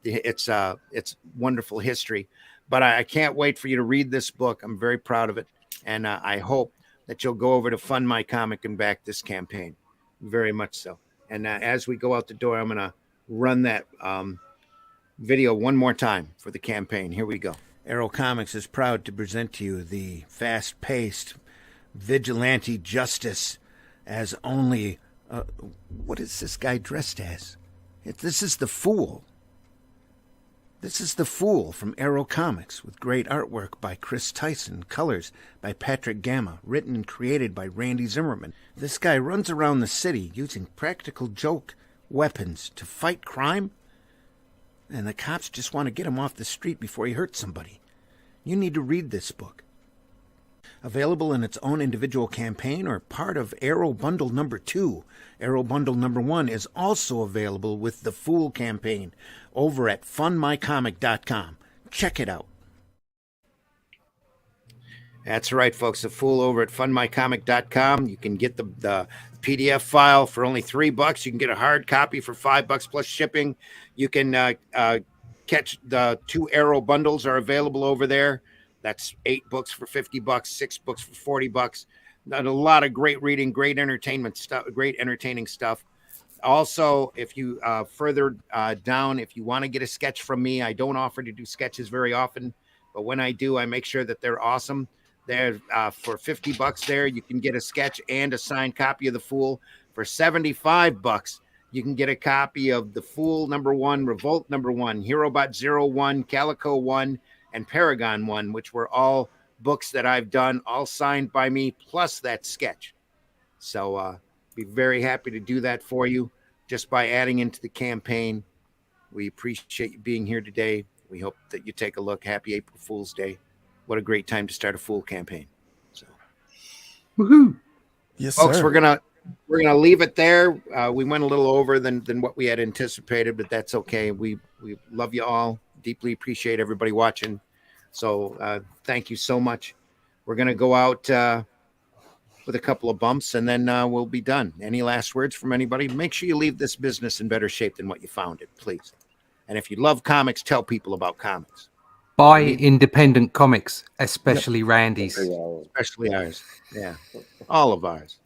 it's wonderful history. But I can't wait for you to read this book. I'm very proud of it, and I hope that you'll go over to Fund My Comic and back this campaign, very much so. And as we go out the door, I'm gonna run that video one more time for the campaign. Here we go. Arrow Comics is proud to present to you the fast-paced vigilante justice as only what is this guy dressed as? This is the Fool. This is the Fool from Arrow Comics, with great artwork by Chris Tyson, colors by Patrick Gamma, written and created by Randy Zimmerman. This guy runs around the city using practical joke weapons to fight crime, and the cops just want to get him off the street before he hurts somebody. You need to read this book. Available in its own individual campaign or part of Arrow Bundle number 2. Arrow Bundle number 1 is also available with the Fool campaign over at fundmycomic.com. Check it out. That's right, folks. The Fool over at fundmycomic.com. You can get the PDF file for only $3. You can get a hard copy for $5 plus shipping. You can catch the 2 Arrow bundles are available over there. That's 8 books for $50, 6 books for $40. A lot of great reading, great entertainment stuff, great entertaining stuff. Also, if you further down, if you want to get a sketch from me, I don't offer to do sketches very often, but when I do, I make sure that they're awesome. They're for $50 there, you can get a sketch and a signed copy of The Fool. For $75, you can get a copy of The Fool #1, Revolt #1, HeroBot 01, Calico 1, and Paragon 1, which were all books that I've done, all signed by me, plus that sketch. So be very happy to do that for you just by adding into the campaign. We appreciate you being here today. We hope that you take a look. Happy April Fool's Day. What a great time to start a Fool campaign. So, Woohoo! Yes, folks, sir. we're gonna leave it there. We went a little over than what we had anticipated, but that's okay. We love you all. Deeply appreciate everybody watching. So thank you so much. We're going to go out with a couple of bumps, and then we'll be done. Any last words from anybody? Make sure you leave this business in better shape than what you found it, please. And if you love comics, tell people about comics. Buy independent comics, especially Randy's. Especially ours. Yeah, all of ours.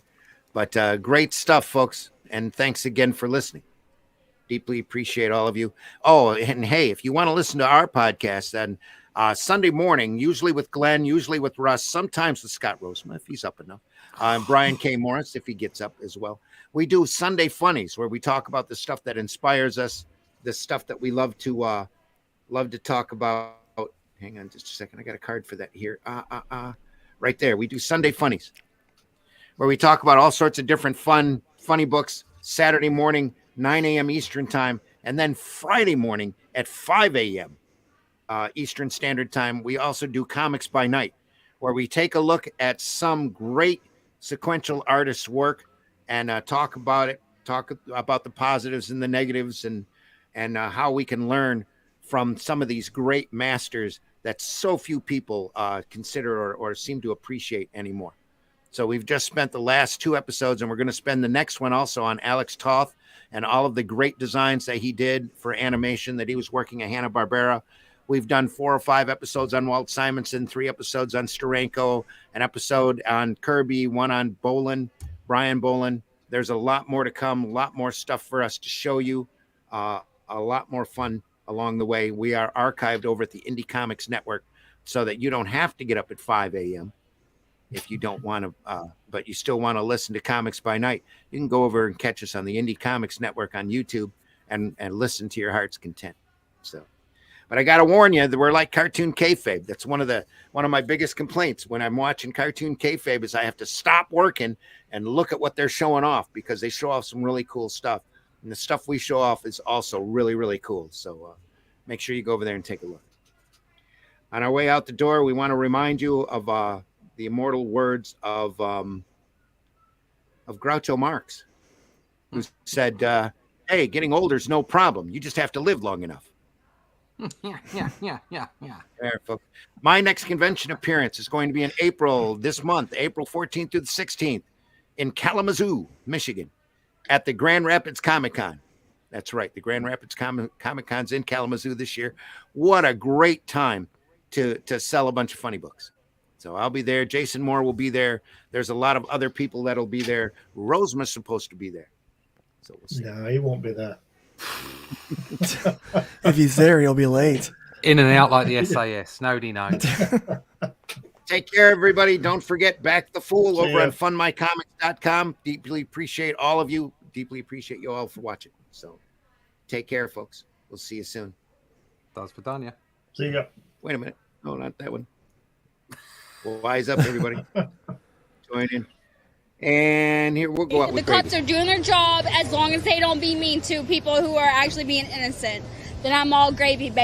But great stuff, folks. And thanks again for listening. Deeply appreciate all of you. Oh, and hey, if you want to listen to our podcast, then Sunday morning, usually with Glenn, usually with Russ, sometimes with Scott Roseman, if he's up enough, and Brian K. Morris, if he gets up as well. We do Sunday Funnies, where we talk about the stuff that inspires us, the stuff that we love to talk about Hang on just a second. I got a card for that here. Right there. We do Sunday Funnies, where we talk about all sorts of different funny books. Saturday morning, 9 a.m. Eastern time, and then Friday morning at 5 a.m. Eastern Standard Time. We also do Comics by Night, where we take a look at some great sequential artists' work and talk about it, talk about the positives and the negatives, and how we can learn from some of these great masters that so few people consider or seem to appreciate anymore. So we've just spent the last 2 episodes, and we're going to spend the next one also on Alex Toth and all of the great designs that he did for animation that he was working at Hanna-Barbera. We've done 4 or 5 episodes on Walt Simonson, 3 episodes on Steranko, an episode on Kirby, 1 on Brian Bolin. There's a lot more to come, a lot more stuff for us to show you, a lot more fun along the way. We are archived over at the Indie Comics Network so that you don't have to get up at 5 a.m. if you don't want to, but you still want to listen to Comics by Night. You can go over and catch us on the Indie Comics Network on YouTube and listen to your heart's content. So, but I got to warn you that we're like cartoon kayfabe. That's one of my biggest complaints when I'm watching cartoon kayfabe is I have to stop working and look at what they're showing off, because they show off some really cool stuff. And the stuff we show off is also really, really cool. So make sure you go over there and take a look. On our way out the door, we want to remind you of the immortal words of Groucho Marx, who said, hey, getting older is no problem. You just have to live long enough. Yeah. There, folks. My next convention appearance is going to be in this month, April 14th through the 16th in Kalamazoo, Michigan, at the Grand Rapids Comic-Con. That's right. The Grand Rapids Comic-Con's in Kalamazoo this year. What a great time to sell a bunch of funny books. So I'll be there. Jason Moore will be there. There's a lot of other people that'll be there. Rosema's supposed to be there. So we'll see. No, he won't be there. If he's there, he'll be late. In and out like the SAS. Nobody knows. Take care, everybody. Don't forget Back the Fool over ya. on funmycomics.com. Deeply appreciate all of you. Deeply appreciate you all for watching. So take care, folks. We'll see you soon. Does for Danya. See ya. Wait a minute. No, not that one. Well, wise up, everybody. Join in. And here we'll go out The with cops Brady. are doing their job as long as they don't be mean to people who are actually being innocent. Then I'm all gravy, baby.